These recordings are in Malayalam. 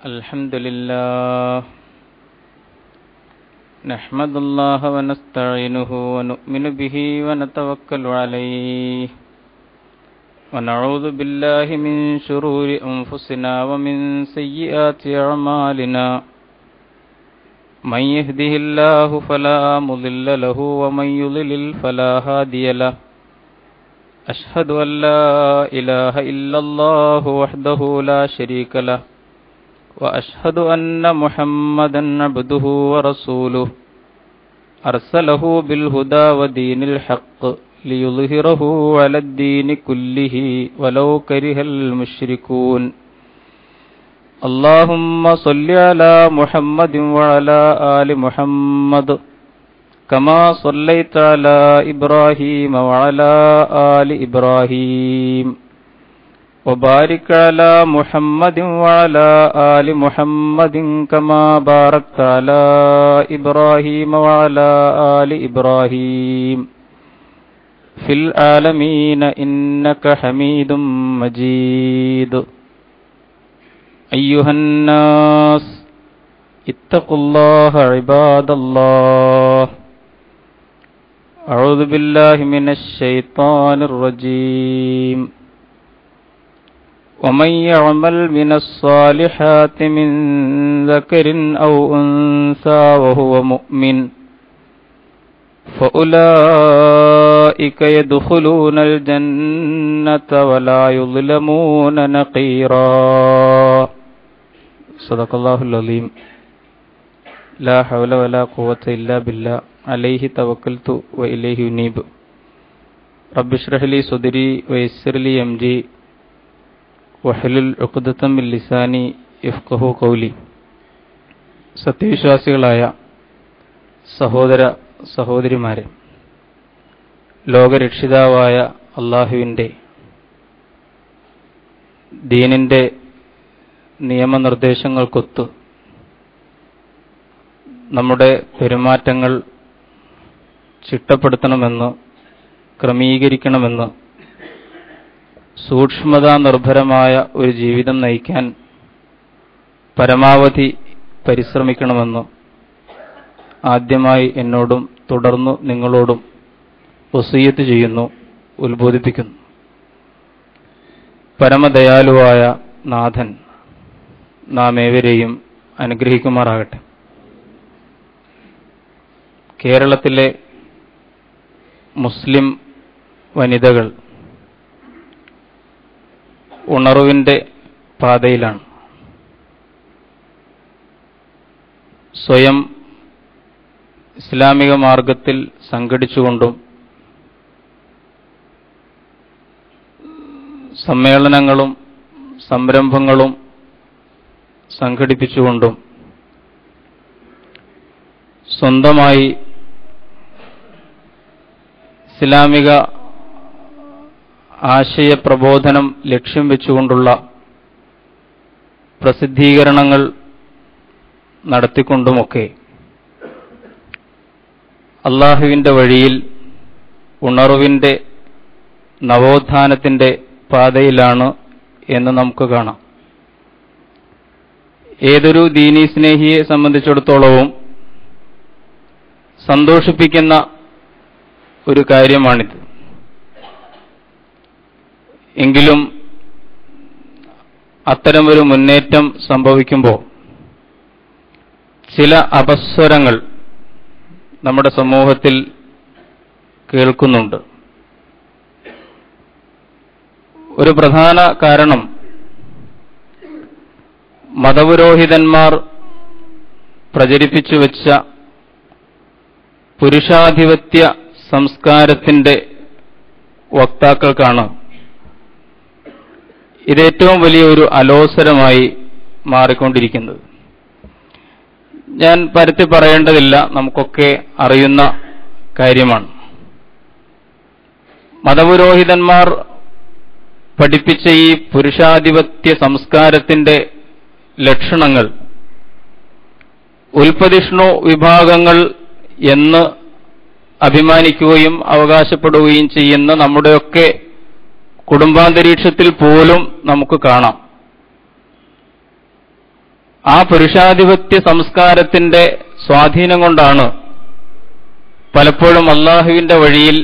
الحمد لله نحمد الله ونستعينه ونؤمن به ونتوكل عليه ونعوذ بالله من شرور أنفسنا ومن سيئات أعمالنا من يهده الله فلا مضل له ومن يضلل فلا هادي له أشهد أن لا إله إلا الله وحده لا شريك له وأشهد أن محمدا عبده ورسوله أرسله بالهدى ودين الحق ليظهره على الدين كله ولو كره المشركون اللهم صل على محمد وعلى آل محمد كما صليت على إبراهيم وعلى آل إبراهيم وبارك على محمد وعلى آل محمد كما باركت على إبراهيم وعلى آل إبراهيم في العالمين إنك حميد مجيد أيها الناس اتقوا الله عباد الله أعوذ بالله من الشيطان الرجيم ومن يعمل من الصالحات من ذكر أو أنثى وهو مؤمن فأولئك يدخلون الجنة ولا يظلمون نقيرا صدق الله العظيم لا حول ولا قوة إلا بالله عليه توكلت وإليه أنيب رب اشرح لي صدري ويسر لي أمري വഹലുൽ ഉഖ്ദതം മിൻ ലിസാനി യഫ്ഖഹു ഖൗലി. സത്യവിശ്വാസികളായ സഹോദര സഹോദരിമാരെ, ലോകരക്ഷിതാവായ അള്ളാഹുവിൻ്റെ ദീനിൻ്റെ നിയമനിർദ്ദേശങ്ങൾക്കൊത്ത് നമ്മുടെ പെരുമാറ്റങ്ങൾ ചിട്ടപ്പെടുത്തണമെന്ന്, ക്രമീകരിക്കണമെന്ന്, സൂക്ഷ്മതാ നിർഭരമായ ഒരു ജീവിതം നയിക്കാൻ പരമാവധി പരിശ്രമിക്കണമെന്ന് ആദ്യമായി എന്നോടും തുടർന്നു നിങ്ങളോടും വസിയ്യത്ത് ചെയ്യുന്നു, ഉത്ബോധിപ്പിക്കുന്നു. പരമദയാലുവായ നാഥൻ നാം ഏവരെയും അനുഗ്രഹിക്കുമാറാകട്ടെ. കേരളത്തിലെ മുസ്ലിം വനിതകൾ ഉണർവിൻ്റെ പാതയിലാണ്. സ്വയം ഇസ്ലാമിക മാർഗത്തിൽ സംഘടിച്ചുകൊണ്ടും സമ്മേളനങ്ങളും സംരംഭങ്ങളും സംഘടിപ്പിച്ചുകൊണ്ടും സ്വന്തമായി ഇസ്ലാമിക ആശയപ്രബോധനം ലക്ഷ്യം വെച്ചുകൊണ്ടുള്ള പ്രസിദ്ധീകരണങ്ങൾ നടത്തിക്കൊണ്ടുമൊക്കെ അള്ളാഹുവിൻ്റെ വഴിയിൽ ഉണർവിൻ്റെ നവോത്ഥാനത്തിൻ്റെ പാതയിലാണ് എന്ന് നമുക്ക് കാണാം. ഏതൊരു ദീനീ സ്നേഹിയെ സംബന്ധിച്ചിടത്തോളവും സന്തോഷിപ്പിക്കുന്ന ഒരു കാര്യമാണിത്. എങ്കിലും അത്തരമൊരു മുന്നേറ്റം സംഭവിക്കുമ്പോൾ ചില അപസ്വരങ്ങൾ നമ്മുടെ സമൂഹത്തിൽ കേൾക്കുന്നുണ്ട്. ഒരു പ്രധാന കാരണം മതപുരോഹിതന്മാർ പ്രചരിപ്പിച്ചു വച്ച പുരുഷാധിപത്യ സംസ്കാരത്തിന്റെ വക്താക്കൾക്കാണ് ഇതേറ്റവും വലിയ ഒരു അലോസരമായി മാറിക്കൊണ്ടിരിക്കുന്നത്. ഞാൻ പരത്തി പറയേണ്ടതില്ല, നമുക്കൊക്കെ അറിയുന്ന കാര്യമാണ്. മതപുരോഹിതന്മാർ പഠിപ്പിച്ച ഈ പുരുഷാധിപത്യ സംസ്കാരത്തിന്റെ ലക്ഷണങ്ങൾ ഉൽപ്പതിഷ്ണു വിഭാഗങ്ങൾ എന്ന് അഭിമാനിക്കുകയും അവകാശപ്പെടുകയും ചെയ്യുന്ന നമ്മുടെയൊക്കെ കുടുംബാന്തരീക്ഷത്തിൽ പോലും നമുക്ക് കാണാം. ആ പുരുഷാധിപത്യ സംസ്കാരത്തിന്റെ സ്വാധീനം കൊണ്ടാണ് പലപ്പോഴും അള്ളാഹുവിന്റെ വഴിയിൽ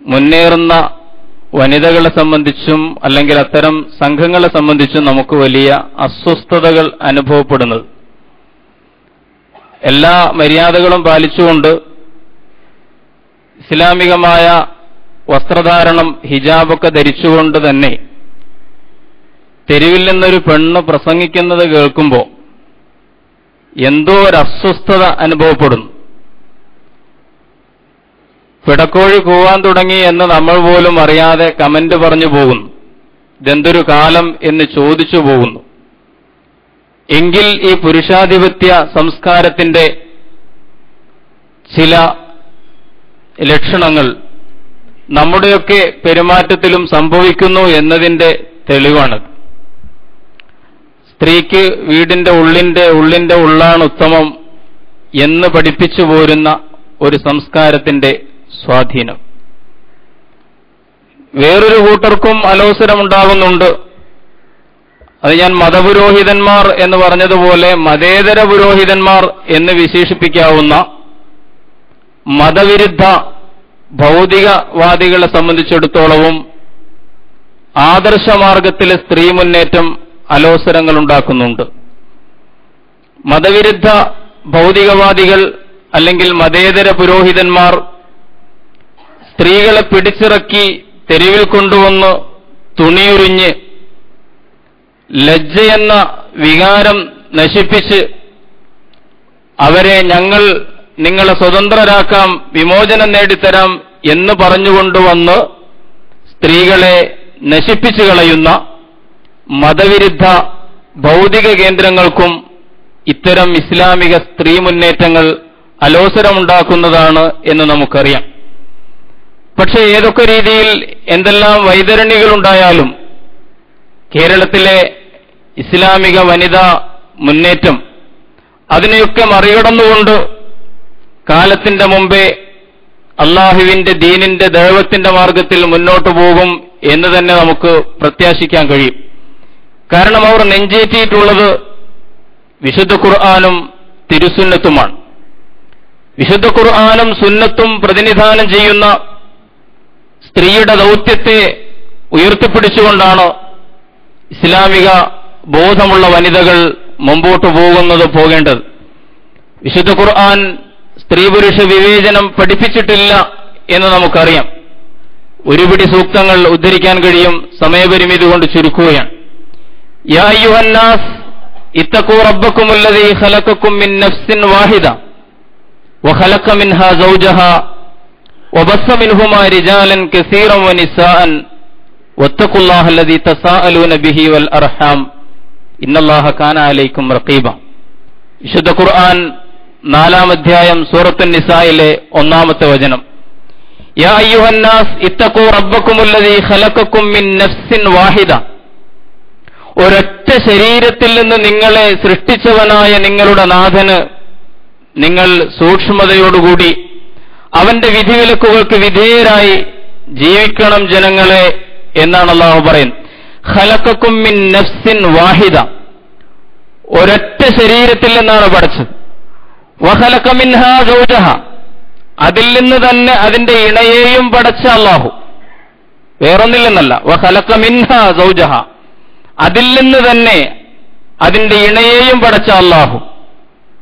മുന്നേറുന്ന വനിതകളെ സംബന്ധിച്ചും അല്ലെങ്കിൽ അത്തരം സംഘങ്ങളെ സംബന്ധിച്ചും നമുക്ക് വലിയ അസ്വസ്ഥതകൾ അനുഭവപ്പെടുന്നത്. എല്ലാ മര്യാദകളും പാലിച്ചുകൊണ്ട് ഇസ്ലാമികമായ വസ്ത്രധാരണം ഹിജാബൊക്കെ ധരിച്ചുകൊണ്ട് തന്നെ തെരുവിൽ നിന്നൊരു പെണ്ണ് പ്രസംഗിക്കുന്നത് കേൾക്കുമ്പോൾ എന്തോ ഒരു അസ്വസ്ഥത അനുഭവപ്പെടുന്നു. പിടക്കോഴി കൂവാൻ തുടങ്ങി എന്ന് നമ്മൾ പോലും അറിയാതെ കമന്റ് പറഞ്ഞു പോകുന്നു. ഇതെന്തൊരു കാലം എന്ന് ചോദിച്ചു പോകുന്നു. എങ്കിൽ ഈ പുരുഷാധിപത്യ സംസ്കാരത്തിന്റെ ചില ലക്ഷണങ്ങൾ നമ്മുടെയൊക്കെ പെരുമാറ്റത്തിലും സംഭവിക്കുന്നു എന്നതിന്റെ തെളിവാണ്. സ്ത്രീക്ക് വീടിന്റെ ഉള്ളിന്റെ ഉള്ളാണ് ഉത്തമം എന്ന് പഠിപ്പിച്ചു പോരുന്ന ഒരു സംസ്കാരത്തിന്റെ സ്വാധീനം. വേറൊരു കൂട്ടർക്കും അലോസരമുണ്ടാകുന്നുണ്ട്. അത് ഞാൻ മതപുരോഹിതന്മാർ എന്ന് പറഞ്ഞതുപോലെ മതേതര പുരോഹിതന്മാർ എന്ന് വിശേഷിപ്പിക്കാവുന്ന മതവിരുദ്ധ ഭൗതികവാദികളെ സംബന്ധിച്ചിടത്തോളവും ആദർശമാർഗത്തിലെ സ്ത്രീ മുന്നേറ്റം അലോസരങ്ങൾ ഉണ്ടാക്കുന്നുണ്ട്. മതവിരുദ്ധ ഭൗതികവാദികൾ അല്ലെങ്കിൽ മതേതര പുരോഹിതന്മാർ സ്ത്രീകളെ പിടിച്ചിറക്കി തെരുവിൽ കൊണ്ടുവന്ന് തുണിയുരിഞ്ഞ് ലജ്ജയെന്ന വികാരം നശിപ്പിച്ച് അവരെ ഞങ്ങൾ നിങ്ങളെ സ്വതന്ത്രരാക്കാം, വിമോചനം നേടിത്തരാം എന്ന് പറഞ്ഞുകൊണ്ടുവന്ന് സ്ത്രീകളെ നശിപ്പിച്ചു കളയുന്ന മതവിരുദ്ധ ഭൗതിക കേന്ദ്രങ്ങൾക്കും ഇത്തരം ഇസ്ലാമിക സ്ത്രീ മുന്നേറ്റങ്ങൾ അലോസരമുണ്ടാക്കുന്നതാണ് എന്ന് നമുക്കറിയാം. പക്ഷേ ഏതൊക്കെ രീതിയിൽ എന്തെല്ലാം വൈതരണികളുണ്ടായാലും കേരളത്തിലെ ഇസ്ലാമിക വനിതാ മുന്നേറ്റം അതിനെയൊക്കെ മറികടന്നുകൊണ്ട് കാലത്തിന്റെ മുമ്പേ അള്ളാഹുവിന്റെ ദീനിന്റെ ദൈവത്തിന്റെ മാർഗത്തിൽ മുന്നോട്ടു പോകും എന്ന് തന്നെ നമുക്ക് പ്രത്യാശിക്കാൻ കഴിയും. കാരണം അവർ നെഞ്ചേറ്റിയിട്ടുള്ളത് വിശുദ്ധ ഖുർആനും തിരുസുന്നത്തുമാണ്. വിശുദ്ധ ഖുർആനും സുന്നത്തും പ്രതിനിധാനം ചെയ്യുന്ന സ്ത്രീയുടെ ദൗത്യത്തെ ഉയർത്തിപ്പിടിച്ചുകൊണ്ടാണ് ഇസ്ലാമിക ബോധമുള്ള വനിതകൾ മുമ്പോട്ട് പോകേണ്ടത്. വിശുദ്ധ ഖുർആൻ സ്ത്രീ പുരുഷ വിവേചനം പഠിപ്പിച്ചിട്ടില്ല എന്ന് നമുക്കറിയാം. ഒരുപിടി സൂക്തങ്ങൾ ഉദ്ധരിക്കാൻ കഴിയും, സമയപരിമിതി കൊണ്ട് ചുരുക്കുകയാണ്. യാ അയ്യുഹന്നാസ് ഇത്തഖൂ റബ്ബക്കുമുല്ലദീ ഖലഖക്കും മിൻ നഫ്സിൻ വാഹിദ വഖലഖ മിൻഹാ സൗജഹാ വബസ്സ മിൻഹുമാ റിജാലൻ കസീറൻ വനിസാഅൻ വത്തഖുല്ലാഹ അല്ലദീ തസാഅലൂന ബിഹി വൽ അർഹാം ഇന്നല്ലാഹ കാന അലൈക്കും റഖീബ. വിശുദ്ധ ഖുർആൻ 4-ാം അധ്യായം സൂറത്തുൻ നിസായിലെ 1-ാമത്തെ വചനം. യാ അയ്യുഹന്നാസ് ഇത്തഖൂ റബ്ബക്കുമുല്ലദീ ഖലഖക്കും മിൻ നഫ്സിൻ വാഹിദ. ഒരൊറ്റ ശരീരത്തിൽ നിന്ന് നിങ്ങളെ സൃഷ്ടിച്ചവനായ നിങ്ങളുടെ നാഥന് നിങ്ങൾ സൂക്ഷ്മതയോടുകൂടി അവന്റെ വിധിവിലക്കുകൾക്ക് വിധേയരായി ജീവിക്കണം ജനങ്ങളെ എന്നാണ് അല്ലാഹു പറയുന്നത്. ഖലഖക്കും മിൻ നഫ്സിൻ വാഹിദ, ഒരൊറ്റ ശരീരത്തിൽ നിന്നാണ് പഠിച്ചത്. വഖലഖ മിൻഹാ സൗജഹ, അതിൽ നിന്ന് തന്നെ അതിന്റെ ഇണയെയും പടച്ച അല്ലാഹു, വേറൊന്നിൽ നിന്നല്ല. വഖലഖ മിൻഹാ സൗജഹ, അതിൽ നിന്ന് തന്നെ അതിന്റെ ഇണയെയും പടച്ച അല്ലാഹു.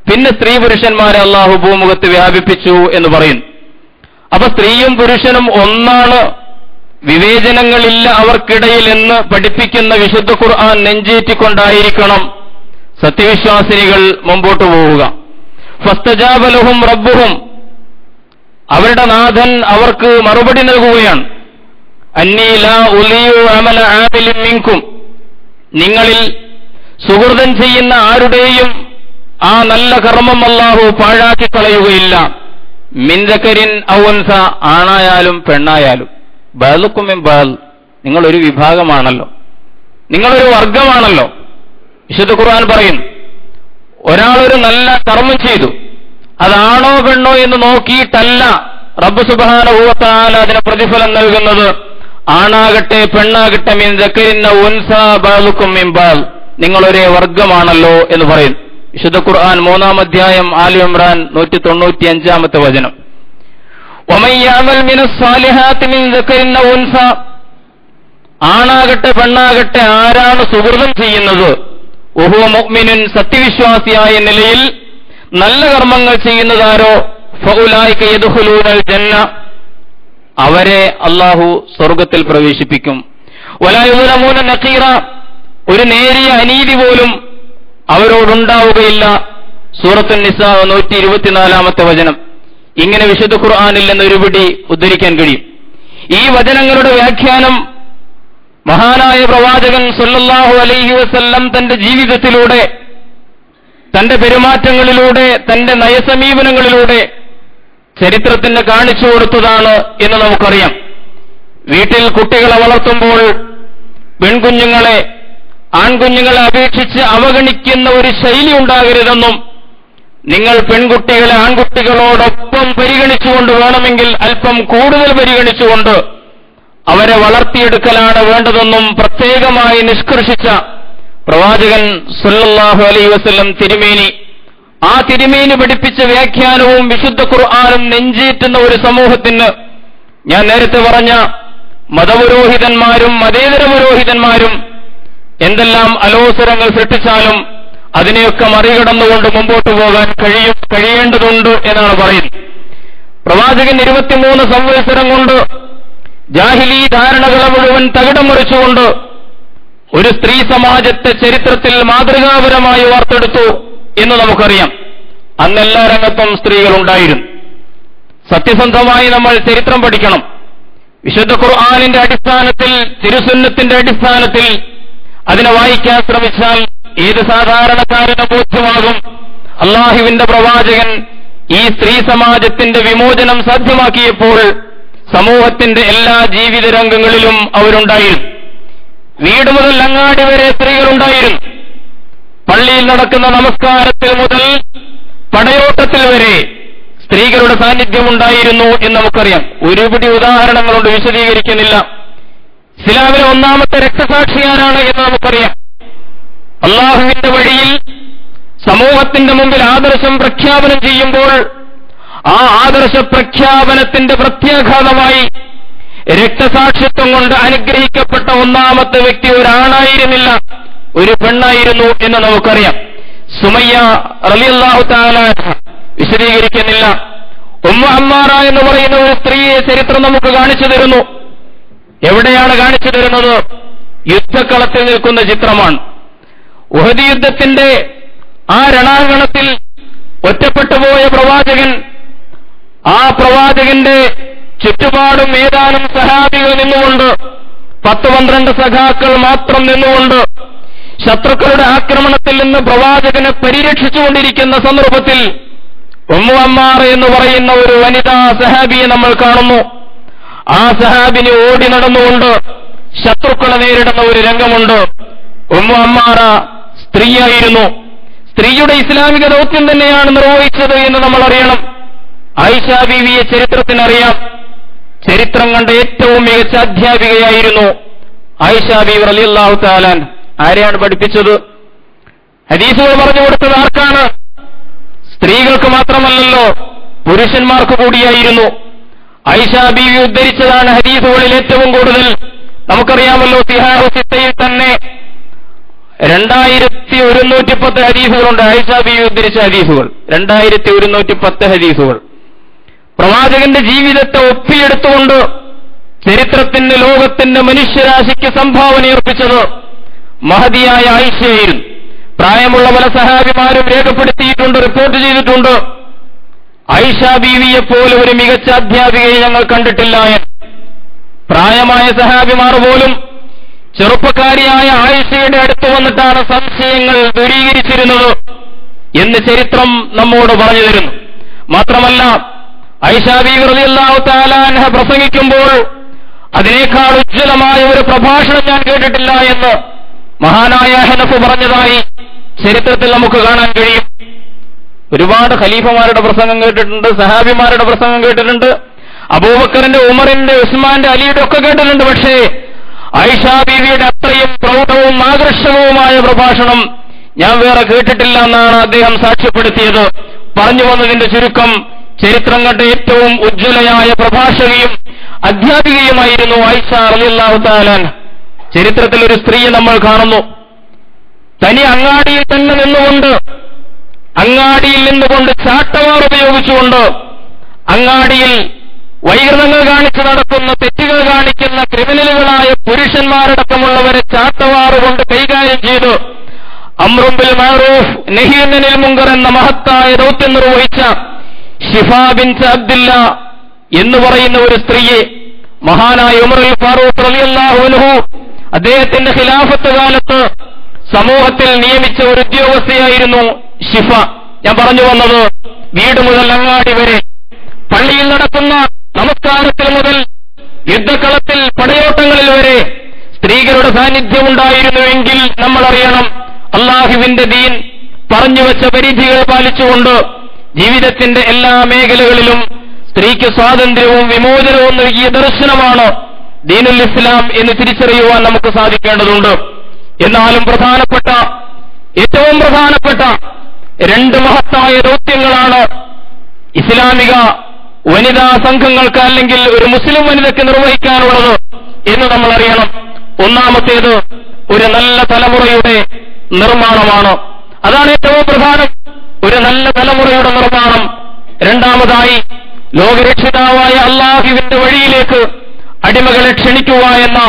പിന്നെ സ്ത്രീ പുരുഷന്മാരെ അല്ലാഹു ഭൂമുഖത്ത് വ്യാപിപ്പിച്ചു എന്ന് പറയുന്നു. അപ്പൊ സ്ത്രീയും പുരുഷനും ഒന്നാണ്, വിവേചനങ്ങളില്ല അവർക്കിടയിൽ എന്ന് പഠിപ്പിക്കുന്ന വിശുദ്ധ ഖുർആൻ നെഞ്ചേറ്റിക്കൊണ്ടായിരിക്കണം സത്യവിശ്വാസിനികൾ മുമ്പോട്ട് പോവുക. ഫസ്തജാബ ലഹും റബ്ബുഹും, അവരുടെ നാഥൻ അവർക്ക് മറുപടി നൽകുകയാണ്. അന്നീ ലാ ഉലിയു അമല ആമിലിൻ മിൻകും, നിങ്ങളിൽ സുഹൃതം ചെയ്യുന്ന ആരുടെയും ആ നല്ല കർമ്മം അല്ലാഹു പാഴാക്കി കളയുകയില്ല. മിൻ ദക്കരിൻ ഔ ഉൻസ, ആണായാലും പെണ്ണായാലും. ബഅലുക്കും മിൻ ബഅൽ, നിങ്ങളൊരു വിഭാഗമാണല്ലോ, നിങ്ങളൊരു വർഗമാണല്ലോ. വിശുദ്ധ ഖുർആൻ പറയും, ഒരാളൊരു നല്ല കർമ്മം ചെയ്തു, അതാണോ പെണ്ണോ എന്ന് നോക്കിയിട്ടല്ല റബ്ബ് സുബ്ഹാനഹു വ തആല അതിന് പ്രതിഫലം നൽകുന്നത്. ആണാകട്ടെ പെണ്ണാകട്ടെ, മിൻ ദക്കരിൻ ഔ ഉൻസ ബഅലുക്കും മിൻ ബഅൽ, നിങ്ങൾ ഒരേ വർഗമാണല്ലോ എന്ന് പറയുന്നു. വിശുദ്ധ ഖുർആൻ 3-ാം അധ്യായം ആലി ഇംറാൻ 195-ാമത്തെ വചനം. വമൻ യഅമൽ മിനസ് സാലിഹാത്തി മിൻ ദക്കരിൻ ഔ ഉൻസ, ആണാകട്ടെ പെണ്ണാകട്ടെ ആരാണ് സുഹൃതം ചെയ്യുന്നത്, വഹുവ മുഅ്മിനുൻ, സത്യവിശ്വാസിയായ നിലയിൽ നല്ല കർമ്മങ്ങൾ ചെയ്യുന്നതാരോ, ഫഉലൈക യദ്ഖുലൂനൽ ജന്ന, അവരെ അല്ലാഹു സ്വർഗ്ഗത്തിൽ പ്രവേശിപ്പിക്കും. വലാ യുദ്ലമൂന നഖീറ, ഒരു നേരിയ അനീതി പോലും അവരോടുണ്ടാവുകയില്ല. സൂറത്തുൻ നിസാ 124-ാമത്തെ വചനം. ഇങ്ങനെ വിശുദ്ധ ഖുർആനിൽ നിന്ന് ഒരുപിടി ഉദ്ധരിക്കാൻ കഴിയും. ഈ വചനങ്ങളുടെ വ്യാഖ്യാനം മഹാനായ പ്രവാചകൻ സല്ലല്ലാഹു അലൈഹി വസല്ലം തന്റെ ജീവിതത്തിലൂടെ, തന്റെ പെരുമാറ്റങ്ങളിലൂടെ, തന്റെ നയസമീപനങ്ങളിലൂടെ ചരിത്രത്തിന് കാണിച്ചു കൊടുത്തതാണ് എന്ന് നമുക്കറിയാം. വീട്ടിൽ കുട്ടികളെ വളർത്തുമ്പോൾ പെൺകുഞ്ഞുങ്ങളെ ആൺകുഞ്ഞുങ്ങളെ അപേക്ഷിച്ച് അവഗണിക്കുന്ന ഒരു ശൈലി ഉണ്ടാകരുതെന്നും, നിങ്ങൾ പെൺകുട്ടികളെ ആൺകുട്ടികളോടൊപ്പം പരിഗണിച്ചുകൊണ്ട് വേണമെങ്കിൽ അല്പം കൂടുതൽ പരിഗണിച്ചുകൊണ്ട് അവരെ വളർത്തിയെടുക്കലാണ് വേണ്ടതെന്നും പ്രത്യേകമായി നിഷ്കർഷിച്ച പ്രവാചകൻ സല്ലല്ലാഹു അലൈഹി വസല്ലം തിരുമേനി, ആ തിരുമേനി പഠിപ്പിച്ച വ്യാഖ്യാനവും വിശുദ്ധ ഖുർആനും നെഞ്ചേറ്റുന്ന ഒരു സമൂഹത്തിന്, ഞാൻ നേരത്തെ പറഞ്ഞ മതപുരോഹിതന്മാരും മതേതര പുരോഹിതന്മാരും എന്തെല്ലാം അലോസരങ്ങൾ സൃഷ്ടിച്ചാലും അതിനെയൊക്കെ മറികടന്നുകൊണ്ട് മുമ്പോട്ട് പോകാൻ കഴിയേണ്ടതുണ്ട് എന്നാണ് പറയുന്നത്. പ്രവാചകൻ 23 സംവത്സരം കൊണ്ട് ജാഹിലി ധാരണകളെ മുഴുവൻ തകിടം മറിച്ചുകൊണ്ട് ഒരു സ്ത്രീ സമാജത്തെ ചരിത്രത്തിൽ മാതൃകാപരമായി വാർത്തെടുത്തു എന്ന് നമുക്കറിയാം. അന്നെല്ലാ രംഗത്തും സ്ത്രീകൾ ഉണ്ടായിരുന്നു. സത്യസന്ധമായി നമ്മൾ ചരിത്രം പഠിക്കണം. വിശുദ്ധ ഖുർആനിന്റെ അടിസ്ഥാനത്തിൽ, തിരുസുന്നത്തിന്റെ അടിസ്ഥാനത്തിൽ അതിനെ വായിക്കാൻ ശ്രമിച്ചാൽ ഏത് സാധാരണക്കാരന് ബോധ്യമാകും അല്ലാഹുവിന്റെ പ്രവാചകൻ ഈ സ്ത്രീ സമാജത്തിന്റെ വിമോചനം സാധ്യമാക്കിയപ്പോൾ സമൂഹത്തിന്റെ എല്ലാ ജീവിത രംഗങ്ങളിലും അവരുണ്ടായിരുന്നു. വീട് മുതൽ അങ്ങാടി വരെ സ്ത്രീകളുണ്ടായിരുന്നു. പള്ളിയിൽ നടക്കുന്ന നമസ്കാരത്തിൽ മുതൽ പടയോട്ടത്തിൽ വരെ സ്ത്രീകളുടെ സാന്നിധ്യമുണ്ടായിരുന്നു എന്ന് നമുക്കറിയാം. ഒരുപിടി ഉദാഹരണങ്ങളുണ്ട്, വിശദീകരിക്കുന്നില്ല. ഇസ്ലാമിലെ ഒന്നാമത്തെ രക്തസാക്ഷിയാരാണ് എന്ന് നമുക്കറിയാം. അള്ളാഹുവിന്റെ വഴിയിൽ സമൂഹത്തിന്റെ മുമ്പിൽ ആദർശം പ്രഖ്യാപനം ചെയ്യുമ്പോൾ ആ ആദർശ പ്രഖ്യാപനത്തിന്റെ പ്രത്യാഘാതമായി രക്തസാക്ഷിത്വം കൊണ്ട് അനുഗ്രഹിക്കപ്പെട്ട ഒന്നാമത്തെ വ്യക്തി ഒരാണായിരുന്നില്ല, ഒരു പെണ്ണായിരുന്നു എന്ന് നമുക്കറിയാം. സുമയ്യ റളിയല്ലാഹു തആല വിശദീകരിക്കുന്നില്ല. ഉമ്മു അമ്മാറ എന്ന് പറയുന്ന ഒരു സ്ത്രീയെ ചരിത്രം നമുക്ക് കാണിച്ചു തരുന്നു. എവിടെയാണ് കാണിച്ചു തരുന്നത്? യുദ്ധക്കളത്തിൽ നിൽക്കുന്ന ചിത്രമാണ്. ഉഹദ് യുദ്ധത്തിന്റെ ആ രണാങ്കണത്തിൽ ഒറ്റപ്പെട്ടുപോയ പ്രവാചകൻ, ആ പ്രവാചകന്റെ ചുറ്റുപാടും ഏതാനും സഹാബികൾ നിന്നുകൊണ്ട്, 10-12 സഖാക്കൾ മാത്രം നിന്നുകൊണ്ട് ശത്രുക്കളുടെ ആക്രമണത്തിൽ നിന്ന് പ്രവാചകനെ പരിരക്ഷിച്ചുകൊണ്ടിരിക്കുന്ന സന്ദർഭത്തിൽ ഉമ്മു അമ്മാറ എന്ന് പറയുന്ന ഒരു വനിതാ സഹാബിയെ നമ്മൾ കാണുന്നു. ആ സഹാബിനെ ഓടി നടന്നുകൊണ്ട് ശത്രുക്കളെ നേരിടുന്ന ഒരു രംഗമുണ്ട്. ഉമ്മു അമ്മാറ സ്ത്രീയായിരുന്നു. സ്ത്രീയുടെ ഇസ്ലാമിക ദൗത്യം തന്നെയാണ് നിർവഹിച്ചത് എന്ന് നമ്മൾ അറിയണം. ആയിഷ ബീവിയെ ചരിത്രത്തിനറിയാം. ചരിത്രം കണ്ട ഏറ്റവും മികച്ച അധ്യാപികയായിരുന്നു ആയിഷ ബീവി റളിയല്ലാഹു തആല. ആരെയാണ് പഠിപ്പിച്ചത്? ഹദീസുകൾ പറഞ്ഞു കൊടുത്തത് ആർക്കാണ്? സ്ത്രീകൾക്ക് മാത്രമല്ലല്ലോ, പുരുഷന്മാർക്ക് കൂടിയായിരുന്നു. ആയിഷ ബീവി ഉദ്ധരിച്ചതാണ് ഹദീസുകളിൽ ഏറ്റവും കൂടുതൽ. നമുക്കറിയാമല്ലോ, സിഹാഹു സിത്തയിൽ തന്നെ 2110 ഹദീസുകളുണ്ട്. ആയിഷ ബീവി ഉദ്ധരിച്ച ഹദീസുകൾ 2110 ഹദീസുകൾ. പ്രവാചകന്റെ ജീവിതത്തെ ഒപ്പിയെടുത്തുകൊണ്ട് ചരിത്രത്തിന്റെ ലോകത്തിന്റെ മനുഷ്യരാശിക്ക് സംഭാവനയർപ്പിച്ചത് മഹദിയായ ആയിഷയായിരുന്നു. പ്രായമുള്ള പല സഹാബിമാരും രേഖപ്പെടുത്തിയിട്ടുണ്ട്, റിപ്പോർട്ട് ചെയ്തിട്ടുണ്ട്. ആയിഷ ബീവിയെപ്പോലെ ഒരു മികച്ച അധ്യാപികയെ ഞങ്ങൾ കണ്ടിട്ടില്ല എന്ന്. പ്രായമായ സഹാബിമാർ പോലും ചെറുപ്പക്കാരിയായ ആയിഷയുടെ അടുത്ത് വന്നിട്ടാണ് സംശയങ്ങൾ ദൂരീകരിച്ചിരുന്നത് എന്ന് ചരിത്രം നമ്മോട് പറഞ്ഞു തരുന്നു. മാത്രമല്ല, ആയിഷ ബീവി റളിയല്ലാഹു തആല അൻഹ പ്രസംഗിക്കുമ്പോൾ അതിനേക്കാൾ ഉജ്ജ്വലമായ ഒരു പ്രഭാഷണം ഞാൻ കേട്ടിട്ടില്ല എന്ന് മഹാനായ ഹനഫ് പറഞ്ഞതായി ചരിത്രത്തിൽ നമുക്ക് കാണാൻ കഴിയും. ഒരുപാട് ഖലീഫമാരുടെ പ്രസംഗം കേട്ടിട്ടുണ്ട്, സഹാബിമാരുടെ പ്രസംഗം കേട്ടിട്ടുണ്ട്, അബൂബക്കറിന്റെ, ഉമറിന്റെ, ഉസ്മാന്റെ, അലിയുടെ ഒക്കെ കേട്ടിട്ടുണ്ട്. പക്ഷേ ആയിഷ ബീവിയുടെ അത്രയും പ്രൗഢവും ആകർഷകവുമായ പ്രഭാഷണം ഞാൻ വേറെ കേട്ടിട്ടില്ല എന്നാണ് അദ്ദേഹം സാക്ഷ്യപ്പെടുത്തിയത്. പറഞ്ഞു വന്നതിന്റെ ചുരുക്കം, ചരിത്രം കണ്ട ഏറ്റവും ഉജ്ജ്വലയായ പ്രഭാഷകയും അധ്യാപികയുമായിരുന്നു ആയിഷ റളിയല്ലാഹു തആല അൻഹ. ചരിത്രത്തിൽ ഒരു സ്ത്രീയെ നമ്മൾ കാണുന്നു, തനി അങ്ങാടിയിൽ തന്നെ നിന്നുകൊണ്ട്, അങ്ങാടിയിൽ നിന്നുകൊണ്ട് ചാട്ടവാർ ഉപയോഗിച്ചുകൊണ്ട്, അങ്ങാടിയിൽ വൈകൃതങ്ങൾ കാണിച്ച് നടക്കുന്ന, തെറ്റുകൾ കാണിക്കുന്ന ക്രിമിനലുകളായ പുരുഷന്മാരടക്കമുള്ളവരെ ചാട്ടവാറുകൊണ്ട് കൈകാര്യം ചെയ്ത് അംറും ബിൽ മഅറൂഫ് നഹ്യും അനിൽ മുൻകർ എന്ന മഹത്തായ ദൗത്യം നിർവഹിച്ച ഷിഫ ബിൻത് അബ്ദില്ല എന്ന് പറയുന്ന ഒരു സ്ത്രീയെ മഹാനായ ഉമറുൽ ഫാറൂഖ് റളിയല്ലാഹു അൻഹു അദ്ദേഹത്തിന്റെ ഖിലാഫത്ത് കാലത്ത് സമൂഹത്തിൽ നിയമിച്ച ഒരു ഉദ്യോഗസ്ഥയായിരുന്നു ഷിഫ. ഞാൻ പറഞ്ഞു വന്നത്, വീട് മുതൽ അങ്ങാടി വരെ, പള്ളിയിൽ നടക്കുന്ന നമസ്കാരത്തിൽ മുതൽ യുദ്ധക്കളത്തിൽ പടയോട്ടങ്ങളിൽ വരെ സ്ത്രീകളുടെ സാന്നിധ്യമുണ്ടായിരുന്നുവെങ്കിൽ നമ്മൾ അറിയണം, അള്ളാഹുവിന്റെ ദീൻ പറഞ്ഞുവെച്ച പരിധികൾ പാലിച്ചുകൊണ്ട് ജീവിതത്തിന്റെ എല്ലാ മേഖലകളിലും സ്ത്രീക്ക് സ്വാതന്ത്ര്യവും വിമോചനവും നൽകിയ ദർശനമാണ് ദീനുൽ ഇസ്ലാം എന്ന് തിരിച്ചറിയുവാൻ നമുക്ക് സാധിക്കേണ്ടതുണ്ട്. എന്നാലും ഏറ്റവും പ്രധാനപ്പെട്ട രണ്ട് മഹത്തായ ദൗത്യങ്ങളാണ് ഇസ്ലാമിക വനിതാ സംഘങ്ങൾക്ക് അല്ലെങ്കിൽ ഒരു മുസ്ലിം വനിതയ്ക്ക് നിർവഹിക്കാനുള്ളത് എന്ന് നമ്മൾ അറിയണം. ഒന്നാമത്തേത് ഒരു നല്ല തലമുറയുടെ നിർമ്മാണമാണ്. അതാണ് ഏറ്റവും പ്രധാനം, ഒരു നല്ല തലമുറയുടെ നിർമ്മാണം. രണ്ടാമതായി ലോകരക്ഷിതാവായ അല്ലാഹുവിന്റെ വഴിയിലേക്ക് അടിമകളെ ക്ഷണിക്കുക എന്ന